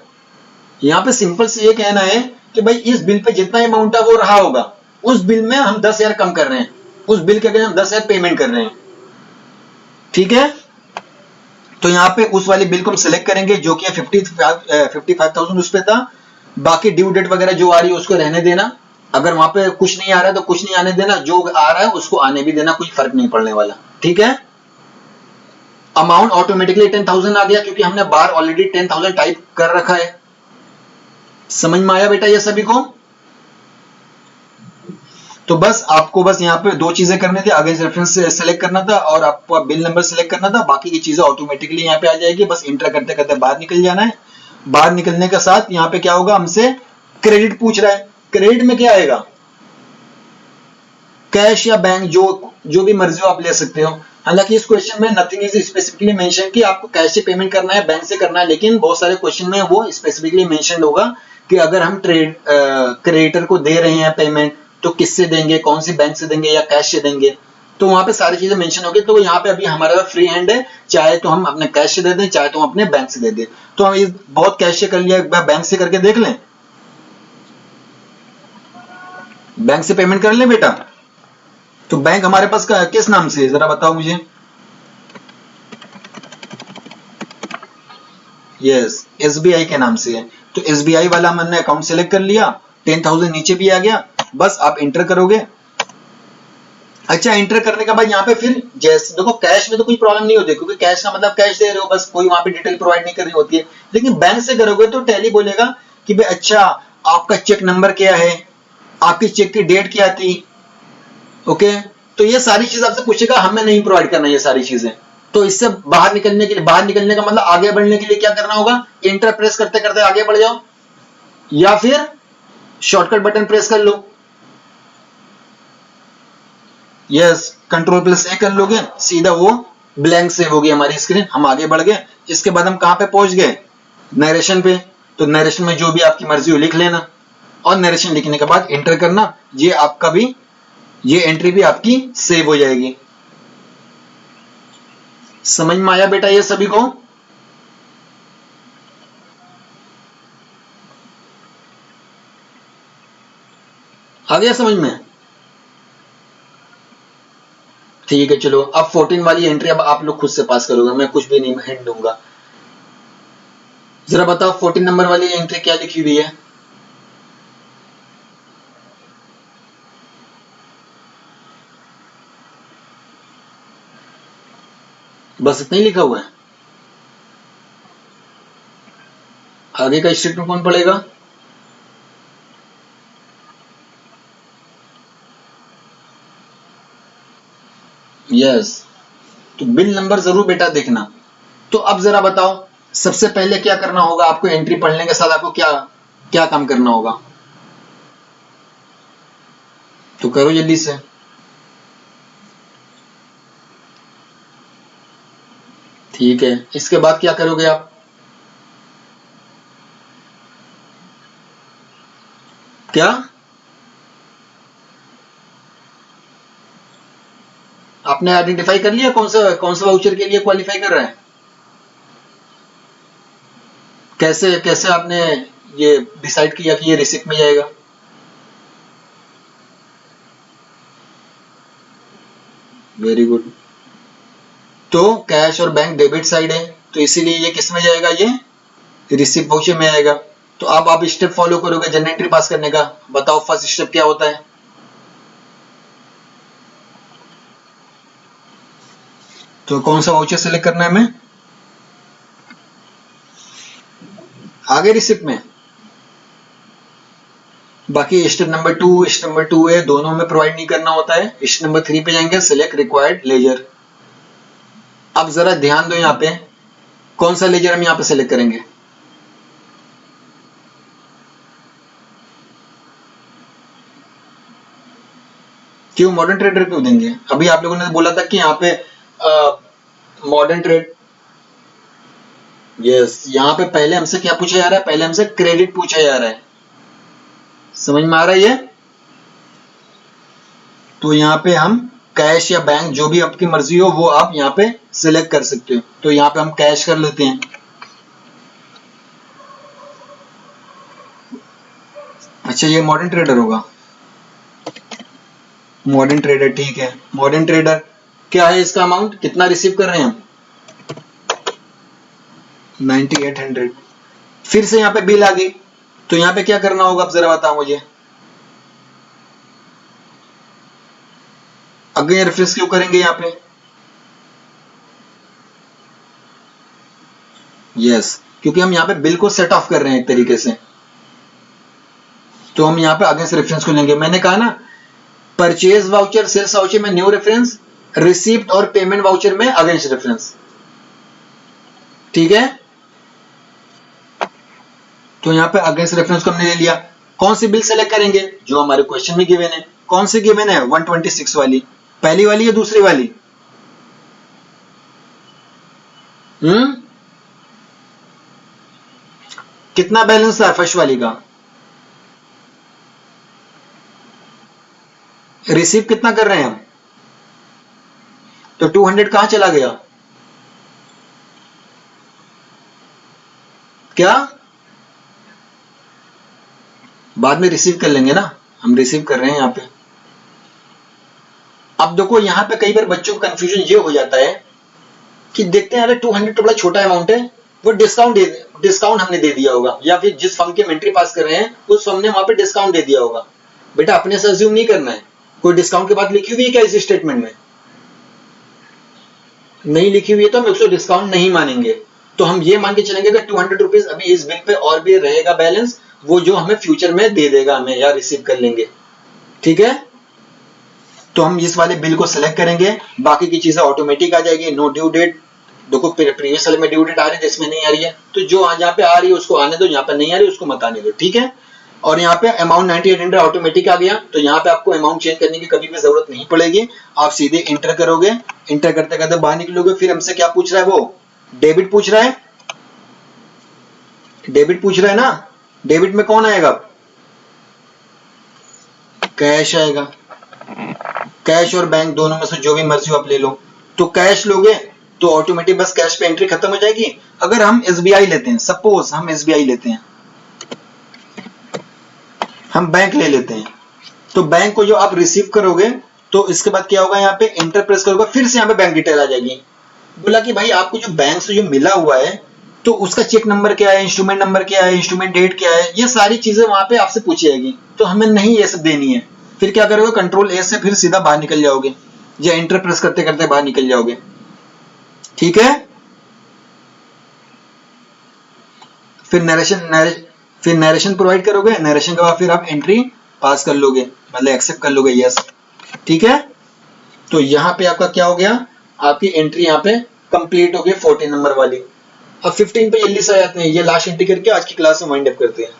यहाँ पे सिंपल से ये कहना है कि भाई इस बिल पे जितना अमाउंट है वो रहा होगा, उस बिल में हम 10,000 कम कर रहे हैं, उस बिल के अगेंस्ट हम 10,000 पेमेंट कर रहे हैं। ठीक है, तो यहाँ पे उस वाली बिल को हम सिलेक्ट करेंगे जो कि 55,000 उस पे था। बाकी ड्यू डेट वगैरह जो आ रही है उसको रहने देना, अगर वहां पे कुछ नहीं आ रहा है तो कुछ नहीं आने देना, जो आ रहा है उसको आने भी देना, कोई फर्क नहीं पड़ने वाला। ठीक है, अमाउंट ऑटोमेटिकली 10,000 आ गया क्योंकि हमने बार ऑलरेडी 10,000 टाइप कर रखा है। समझ में आया बेटा ये सभी को? तो बस आपको बस यहाँ पे दो चीजें करनी थी, अगेंस्ट रेफरेंस सेलेक्ट करना था और आपको बिल नंबर सेलेक्ट करना था, बाकी की चीजें ऑटोमेटिकली यहाँ पे आ जाएगी, बस इंटर करते करते बाहर निकल जाना है। बाहर निकलने के साथ यहाँ पे क्या होगा, हमसे क्रेडिट पूछ रहा है। क्रेडिट में क्या आएगा, कैश या बैंक, जो भी मर्जी हो आप ले सकते हो। हालांकि इस क्वेश्चन में नथिंग इज स्पेसिफिकली मेंशन कि आपको कैश से पेमेंट करना है बैंक से करना है, लेकिन बहुत सारे क्वेश्चन में वो स्पेसिफिकली मेंशन होगा कि अगर हम क्रेडिटर को दे रहे हैं पेमेंट तो किससे देंगे, कौन सी बैंक से देंगे या कैश से देंगे, तो वहां पे सारी चीजें मेंशन होगी। तो यहाँ पे अभी हमारा फ्री हैंड है, चाहे तो हम अपने कैश से दे दें, चाहे तो हम अपने बैंक से दे दें। तो हम ये बहुत कैश से कर लिया, एक बार बैंक से करके देख लें, बैंक से पेमेंट कर लें बेटा। तो बैंक हमारे पास का किस नाम से है जरा बताओ मुझे। यस, एसबीआई के नाम से है। तो एसबीआई वाला हमने अकाउंट सेलेक्ट कर लिया, 10,000 नीचे भी आ गया, बस आप इंटर करोगे। अच्छा, इंटर करने के बाद यहाँ पे फिर जैसे देखो कैश में तो कोई प्रॉब्लम नहीं होती, क्योंकि कैश का मतलब कैश दे रहे हो, बस कोई वहां पे डिटेल प्रोवाइड नहीं करनी होती है। लेकिन बैंक से करोगे तो टैली बोलेगा कि भाई अच्छा आपका चेक नंबर क्या है, आपकी चेक की डेट क्या थी, ओके। तो ये सारी चीज आपसे पूछेगा, हमें नहीं प्रोवाइड करना ये सारी चीजें। तो इससे बाहर निकलने के लिए, बाहर निकलने का मतलब आगे बढ़ने के लिए क्या करना होगा, इंटर प्रेस करते करते आगे बढ़ जाओ, या फिर शॉर्टकट बटन प्रेस कर लो। यस, कंट्रोल+A कर लोगे, सीधा वो ब्लैंक सेव हो गई हमारी स्क्रीन, हम आगे बढ़ गए। इसके बाद हम कहां पे पहुंच गए, नरेशन पे। तो नरेशन में जो भी आपकी मर्जी हो लिख लेना, और नरेशन लिखने के बाद इंटर करना, ये आपका भी, ये एंट्री भी आपकी सेव हो जाएगी। समझ में आया बेटा ये सभी को? आ गया समझ में? ठीक है, चलो अब 14 वाली एंट्री अब आप लोग खुद से पास करोगे, मैं कुछ भी नहीं हिंट दूंगा। जरा बताओ 14 नंबर वाली एंट्री क्या लिखी हुई है। बस इतना ही लिखा हुआ है, आगे का स्टेटमेंट कौन पढ़ेगा। यस, तो बिल नंबर जरूर बेटा देखना। तो अब जरा बताओ, सबसे पहले क्या करना होगा आपको? एंट्री पढ़ने के साथ आपको क्या क्या काम करना होगा? तो करो जल्दी से। ठीक है, इसके बाद क्या करोगे आप? क्या आपने आइडेंटिफाई कर लिया कौन सा वाउचर के लिए क्वालिफाई कर रहा है? कैसे कैसे आपने ये डिसाइड किया कि ये रिसिप्ट में जाएगा? Very good. तो कैश और बैंक डेबिट साइड है, तो इसीलिए ये किस में जाएगा? ये रिसिप्ट वाउचर में आएगा। तो अब आप स्टेप फॉलो करोगे जनरल एंट्री पास करने का। बताओ फर्स्ट स्टेप क्या होता है? तो कौन सा वाउचर सेलेक्ट करना है हमें? आगे रिसिप्ट में। बाकी स्टेप नंबर टू है, दोनों में प्रोवाइड नहीं करना होता है। स्टेप नंबर 3 पे जाएंगे, सिलेक्ट रिक्वायर्ड लेजर। अब जरा ध्यान दो, यहाँ पे कौन सा लेजर हम यहाँ पे सिलेक्ट करेंगे? क्यों मॉडर्न ट्रेडर क्यों देंगे? अभी आप लोगों ने बोला था कि यहाँ पे मॉडर्न ट्रेड। यस, यहाँ पे पहले हमसे क्या पूछा जा रहा है? पहले हमसे क्रेडिट पूछा जा रहा है। समझ में आ रहा है ये? तो यहाँ पे हम कैश या बैंक, जो भी आपकी मर्जी हो वो आप यहाँ पे सिलेक्ट कर सकते हो। तो यहाँ पे हम कैश कर लेते हैं। अच्छा, ये मॉडर्न ट्रेडर होगा। मॉडर्न ट्रेडर, ठीक है। मॉडर्न ट्रेडर क्या है, इसका अमाउंट कितना रिसीव कर रहे हैं हम? 9800। फिर से यहाँ पे बिल आ गई, तो यहाँ पे क्या करना होगा? अब जरा बताओ मुझे। अगेन रेफरेंस क्यों करेंगे यहाँ पे? यस, क्योंकि हम यहाँ पे बिल को सेट ऑफ कर रहे हैं एक तरीके से। तो हम यहाँ पे अगेंस्ट रेफरेंस को लेंगे। मैंने कहा ना, परचेज वाउचर, सेल्स वाउचर में न्यू रेफरेंस, रिसीप्ट और पेमेंट वाउचर में अगेंस्ट रेफरेंस। ठीक है, तो यहाँ पे अगेंस्ट रेफरेंस को हमने ले लिया। कौन सी बिल सेलेक्ट करेंगे? जो हमारे क्वेश्चन में गिवन है। कौन सी गिवन है? 126 वाली। पहली वाली या दूसरी वाली? कितना बैलेंस था फर्स्ट वाली का? रिसीव कितना कर रहे हैं हम? तो 200 कहां चला गया? क्या? बाद में रिसीव कर लेंगे ना, हम रिसीव कर रहे हैं यहाँ पे। अब देखो, यहाँ पे कई बार बच्चों को कंफ्यूजन ये हो जाता है कि देखते हैं, अरे 200 तो बड़ा छोटा अमाउंट है, वो डिस्काउंट हमने दे दिया होगा, या फिर जिस फर्म की हम एंट्री पास कर रहे हैं उस फर्म ने वहां पे डिस्काउंट दे दिया होगा। बेटा अपने से अज्यूम नहीं करना है। कोई डिस्काउंट की बात लिखी हुई है क्या इस स्टेटमेंट में? नहीं लिखी हुई है तो हम उसको डिस्काउंट नहीं मानेंगे। तो हम ये मान के चलेंगे कि 200 रुपीज अभी इस बिल पे और भी रहेगा बैलेंस, वो जो हमें फ्यूचर में दे देगा हमें, या रिसीव कर लेंगे। ठीक है, तो हम इस वाले बिल को सिलेक्ट करेंगे। बाकी की चीजें ऑटोमेटिक आ जाएगी। नो ड्यू डेट, देखो प्रीवियस वाले में ड्यू डेट आ रही है, इसमें नहीं आ रही है, तो जो जहाँ पे आ रही है उसको आने दो, जहाँ पे नहीं आ रही है उसको मत आने दो। ठीक है, और यहाँ पे अमाउंट 9800 ऑटोमेटिक आ गया, तो यहाँ पे आपको अमाउंट चेंज करने की कभी भी जरूरत नहीं पड़ेगी। आप सीधे इंटर करोगे, इंटर करते करते बाहर निकलोगे। फिर हमसे क्या पूछ रहा है? वो डेबिट पूछ रहा है। डेबिट पूछ रहा है ना, डेबिट में कौन आएगा? कैश आएगा। कैश और बैंक दोनों में से जो भी मर्जी हो आप ले लो। तो कैश लोगे तो ऑटोमेटिक बस कैश पे एंट्री खत्म हो जाएगी। अगर हम एसबीआई लेते हैं, सपोज हम एसबीआई लेते हैं, हम बैंक ले लेते हैं, तो बैंक को जो आप रिसीव करोगे, तो इसके बाद क्या होगा? यहाँ पे इंटर प्रेस करोगे, फिर से यहाँ पे बैंक डिटेल आ जाएगी। बोला कि भाई आपको जो बैंक से जो मिला हुआ है, तो उसका चेक नंबर क्या है, इंस्ट्रूमेंट नंबर क्या है, इंस्ट्रूमेंट डेट क्या है, ये सारी चीजें वहां पे आपसे पूछी जाएगी। तो हमें नहीं ये सब देनी है। फिर क्या करोगे? कंट्रोल ए से फिर सीधा बाहर निकल जाओगे, या इंटर प्रेस करते करते बाहर निकल जाओगे। ठीक है, फिर नरेशन प्रोवाइड करोगे। नरेशन के बाद फिर आप एंट्री पास कर लोगे, मतलब एक्सेप्ट कर लोगे। यस, ठीक है। तो यहाँ पे आपका क्या हो गया, आपकी एंट्री यहाँ पे कंप्लीट हो गई 14 नंबर वाली। अब 15 पे जल्दी से आ जाते हैं, ये लास्ट एंट्री करके आज की क्लास में वाइंड अप करते हैं।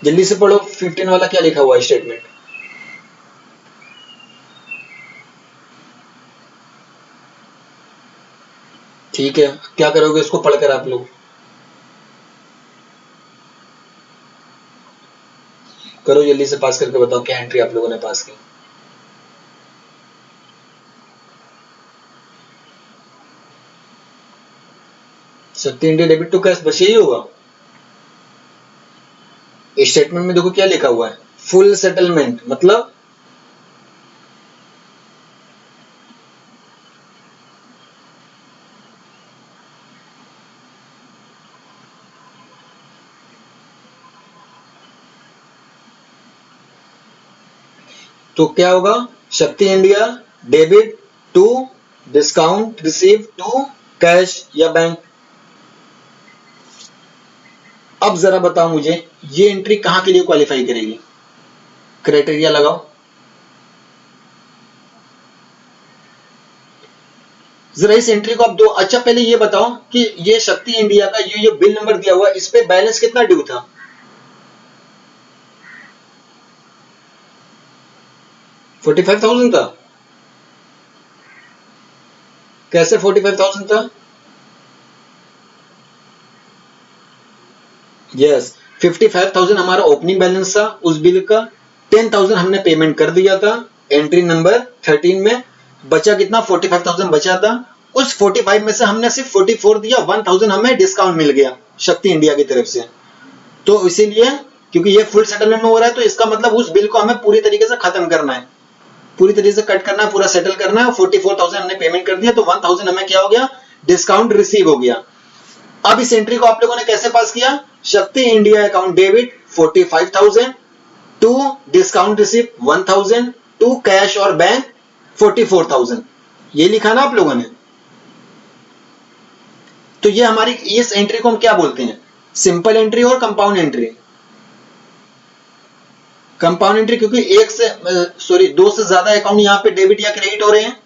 जल्दी से पढ़ो 15 वाला क्या लिखा हुआ है स्टेटमेंट। ठीक है, क्या करोगे इसको पढ़कर आप लोग, करो जल्दी से, पास करके बताओ क्या एंट्री आप लोगों ने पास की। शक्ति इंडिया डेबिट टू कैश बस यही होगा। स्टेटमेंट में देखो क्या लिखा हुआ है, फुल सेटलमेंट मतलब तो क्या होगा, Shakti India debit to discount receive to cash या बैंक। अब जरा बताओ मुझे ये एंट्री कहां के लिए क्वालिफाई करेगी, क्राइटेरिया लगाओ जरा इस एंट्री को आप दो। अच्छा पहले ये बताओ कि ये शक्ति इंडिया का ये बिल नंबर दिया हुआ है, इस पे बैलेंस कितना ड्यू था, 45,000 था। कैसे 45,000 था, यस 55,000 हमारा ओपनिंग बैलेंस था उस बिल का, 10,000 हमने पेमेंट कर दिया था एंट्री नंबर 13 में, बचा कितना 45,000 बचा था। उस 45 में से हमने सिर्फ 44 दिया, 1,000 हमें डिस्काउंट मिल गया शक्ति इंडिया की तरफ से। तो इसीलिए क्योंकि ये फुल सेटलमेंट में हो रहा है तो इसका मतलब उस बिल को हमें पूरी तरीके से खत्म करना है, पूरी तरीके से कट करना है, पूरा सेटल करना है। 44,000 हमने पेमेंट कर दिया तो 1,000 हमें क्या हो गया, डिस्काउंट रिसीव हो गया। अब इस एंट्री को आप लोगों ने कैसे पास किया, Shakti India account debit 45,000 to discount receive 1,000 to cash और बैंक 44,000, ये लिखा ना आप लोगों ने। तो ये हमारी इस एंट्री को हम क्या बोलते हैं, सिंपल एंट्री और कंपाउंड एंट्री। कंपाउंड एंट्री क्योंकि दो से ज्यादा अकाउंट यहां पे डेबिट या क्रेडिट हो रहे हैं,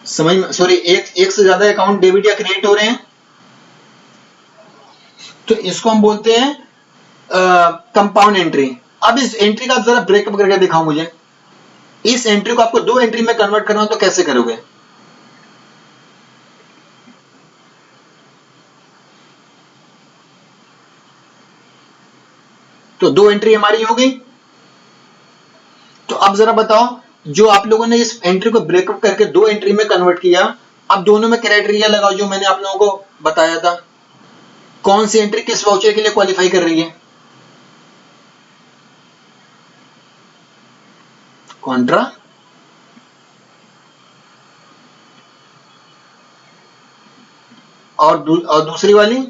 समझ में, एक से ज्यादा अकाउंट डेबिट या क्रेडिट हो रहे हैं, तो इसको हम बोलते हैं कंपाउंड एंट्री। अब इस एंट्री का जरा ब्रेकअप करके दिखाओ मुझे, इस एंट्री को आपको दो एंट्री में कन्वर्ट करना हो तो कैसे करोगे, तो दो एंट्री हमारी होगी। तो अब जरा बताओ जो आप लोगों ने इस एंट्री को ब्रेकअप करके दो एंट्री में कन्वर्ट किया, अब दोनों में क्राइटेरिया लगाओ जो मैंने आप लोगों को बताया था, कौन सी एंट्री किस वाउचर के लिए क्वालिफाई कर रही है, कॉन्ट्रा और दूसरी वाली।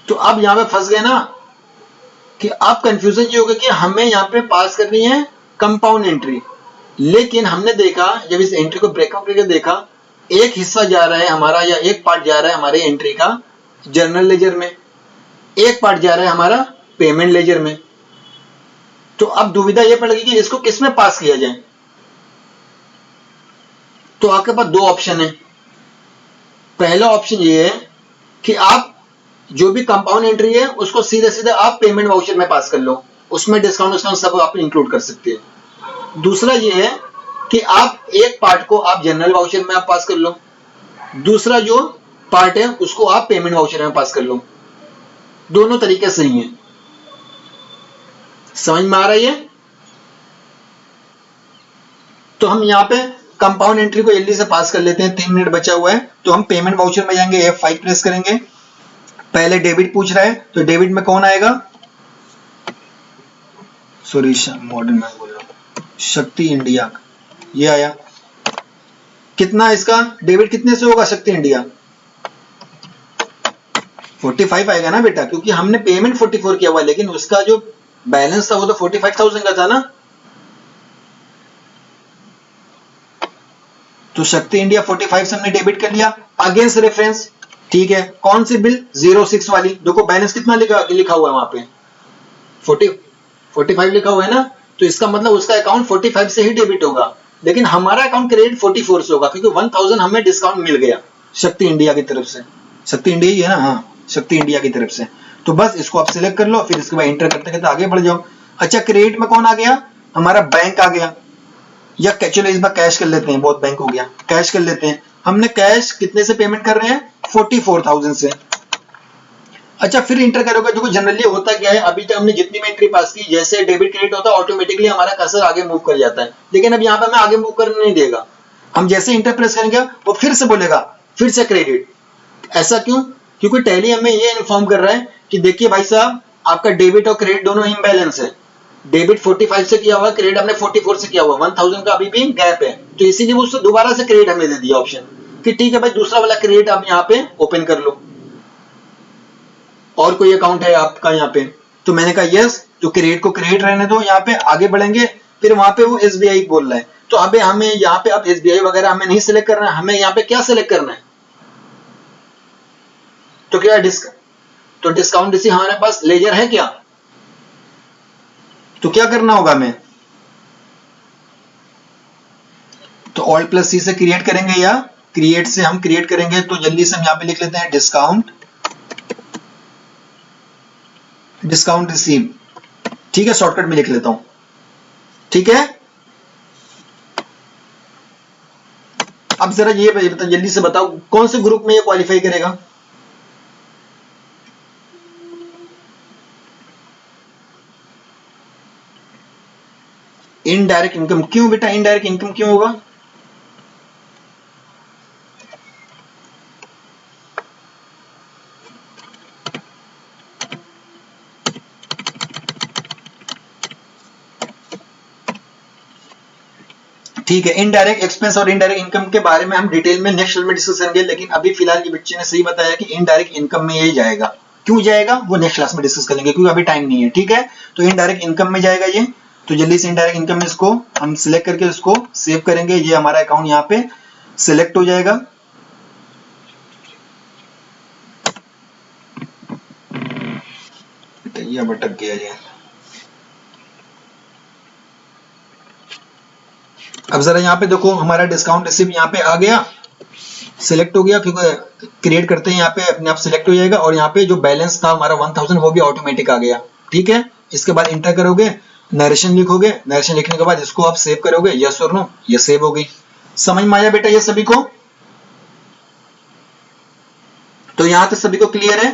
तो अब यहां पे फंस गए ना कि अब कंफ्यूजन ये होगा कि हमें यहां पे पास करनी है कंपाउंड एंट्री, लेकिन हमने देखा जब इस एंट्री को ब्रेकअप करके देखा, एक हिस्सा जा रहा है हमारा या एक पार्ट जा रहा है हमारे एंट्री का जर्नल लेजर में, एक पार्ट जा रहा है हमारा पेमेंट लेजर में। तो अब दुविधा यह पड़ गई कि इसको किस में पास किया जाए। तो आपके पास दो ऑप्शन है, पहला ऑप्शन ये है कि आप जो भी कंपाउंड एंट्री है उसको सीधे सीधे आप पेमेंट वाउचर में पास कर लो, उसमें डिस्काउंट सब आप इंक्लूड कर सकते हैं। दूसरा ये है कि आप एक पार्ट को आप जनरल वाउचर में आप पास कर लो, दूसरा जो पार्ट है उसको आप पेमेंट वाउचर में पास कर लो। दोनों तरीके सही हैं, समझ में आ रहा है। तो हम यहाँ पे कंपाउंड एंट्री को जल्दी से पास कर लेते हैं, 3 मिनट बचा हुआ है। तो हम पेमेंट वाउचर में जाएंगे, F5 प्रेस करेंगे, पहले डेबिट पूछ रहा है तो डेबिट में कौन आएगा, सॉरी मॉडर्न में बोल रहा हूं, शक्ति इंडिया, ये आया। कितना इसका डेबिट कितने से होगा शक्ति इंडिया, 45 आएगा ना बेटा, क्योंकि हमने पेमेंट 44 किया हुआ, लेकिन उसका जो बैलेंस था वो तो 45,000 का था ना। तो शक्ति इंडिया 45 से हमने डेबिट कर लिया, अगेंस्ट रेफरेंस, ठीक है। कौन सी बिल, 06 वाली, देखो बैलेंस कितना लिखा हुआ है वहां पे, 45 लिखा हुआ है ना, तो इसका मतलब उसका अकाउंट 45 से ही डेबिट होगा, लेकिन हमारा अकाउंट क्रेडिट 44 से होगा, क्योंकि 1000 हमें डिस्काउंट मिल गया शक्ति इंडिया की तरफ से। शक्ति इंडिया ही है ना, हाँ शक्ति इंडिया की तरफ से। तो बस इसको आप सिलेक्ट कर लो, फिर इसके बाद एंटर करते करते आगे बढ़ जाओ। अच्छा, क्रेडिट में कौन आ गया, हमारा बैंक आ गया, या चलो इस बार कैश कर लेते हैं, बहुत बैंक हो गया, कैश कर लेते हैं। हमने कैश कितने से पेमेंट कर रहे हैं, 44,000 से। अच्छा, फिर इंटर करोगे, देखो जनरली होता क्या है, अभी तक हमने जितनी भी एंट्री पास की, जैसे डेबिट क्रेडिट होता है ऑटोमेटिकली हमारा कर्सर आगे मूव कर जाता है, लेकिन अब यहाँ पे हमें आगे मूव करने नहीं देगा। हम जैसे इंटर प्रेस करेंगे वो फिर से बोलेगा फिर से क्रेडिट। ऐसा क्यों, क्योंकि टैली हमें ये इन्फॉर्म कर रहा है कि देखिए भाई साहब, आपका डेबिट और क्रेडिट दोनों इम्बैलेंस है। डेबिट 45 से किया हुआ, क्रेडिट हमने 44 से किया हुआ, 1000 का अभी भी गैप है, तो इसीलिए वो उससे दोबारा से क्रेडिट हमें दे दिया ऑप्शन कि ठीक है भाई, दूसरा वाला क्रेडिट आप यहाँ पे ओपन कर लो। और कोई अकाउंट है आपका यहाँ पे, तो मैंने कहा यस, तो क्रेडिट को क्रेडिट रहने दो, यहाँ पे आगे बढ़ेंगे। फिर वहां पे वो एसबीआई बोल रहा है, तो अबे हमें यहाँ पे अब एसबीआई वगैरह हमें नहीं सिलेक्ट करना है, हमें यहाँ पे क्या सिलेक्ट करना है, तो क्या तो डिस्काउंट रिसीव हमारे पास लेजर है क्या, तो क्या करना होगा हमें, तो ऑल्ट प्लस सी से क्रिएट करेंगे, या क्रिएट से हम क्रिएट करेंगे, तो जल्दी से हम यहाँ पे लिख लेते हैं डिस्काउंट रिसीव। ठीक है, शॉर्टकट में लिख लेता हूं, ठीक है। अब जरा ये जल्दी से बताओ कौन से ग्रुप में ये क्वालिफाई करेगा, इनडायरेक्ट इनकम। क्यों बेटा इनडायरेक्ट इनकम क्यों होगा, ठीक है। इनडायरेक्ट एक्सपेंस और इनडायरेक्ट इनकम के बारे में हम डिटेल में नेक्स्ट में डिस्कस करेंगे, लेकिन अभी फिलहाल ये बच्चे ने सही बताया कि इनडायरेक्ट इनकम में ये जाएगा। क्यों जाएगा वो नेक्स्ट क्लास में डिस्कस करेंगे, क्योंकि अभी टाइम नहीं है, ठीक है। तो इनडायरेक्ट इनकम में जाएगा ये, तो जल्दी से इनडायरेक्ट इनकम में इसको हम सिलेक्ट करके इसको सेव करेंगे, ये हमारा अकाउंट यहाँ पे सिलेक्ट हो जाएगा। ये भटक गया ये, अब जरा यहाँ पे देखो हमारा डिस्काउंट रिसीव यहाँ पे आ गया, सिलेक्ट हो गया, क्योंकि क्रिएट करते हैं यहाँ पे अपने आप सिलेक्ट हो जाएगा, और यहाँ पे जो बैलेंस था हमारा 1000 वो भी ऑटोमेटिक आ गया, ठीक है। इसके बाद इंटर करोगे, नरेशन लिखोगे, नरेशन लिखने के बाद इसको आप सेव करोगे, यस और नो, ये सेव हो गई। समझ में आया बेटा ये सभी को, तो यहाँ तक सभी को क्लियर है।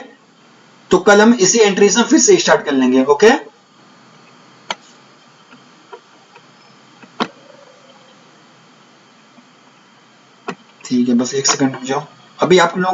तो कल हम इसी एंट्री से फिर से स्टार्ट कर लेंगे, ओके। ठीक है, बस एक सेकंड रुक जाओ, अभी आप लोग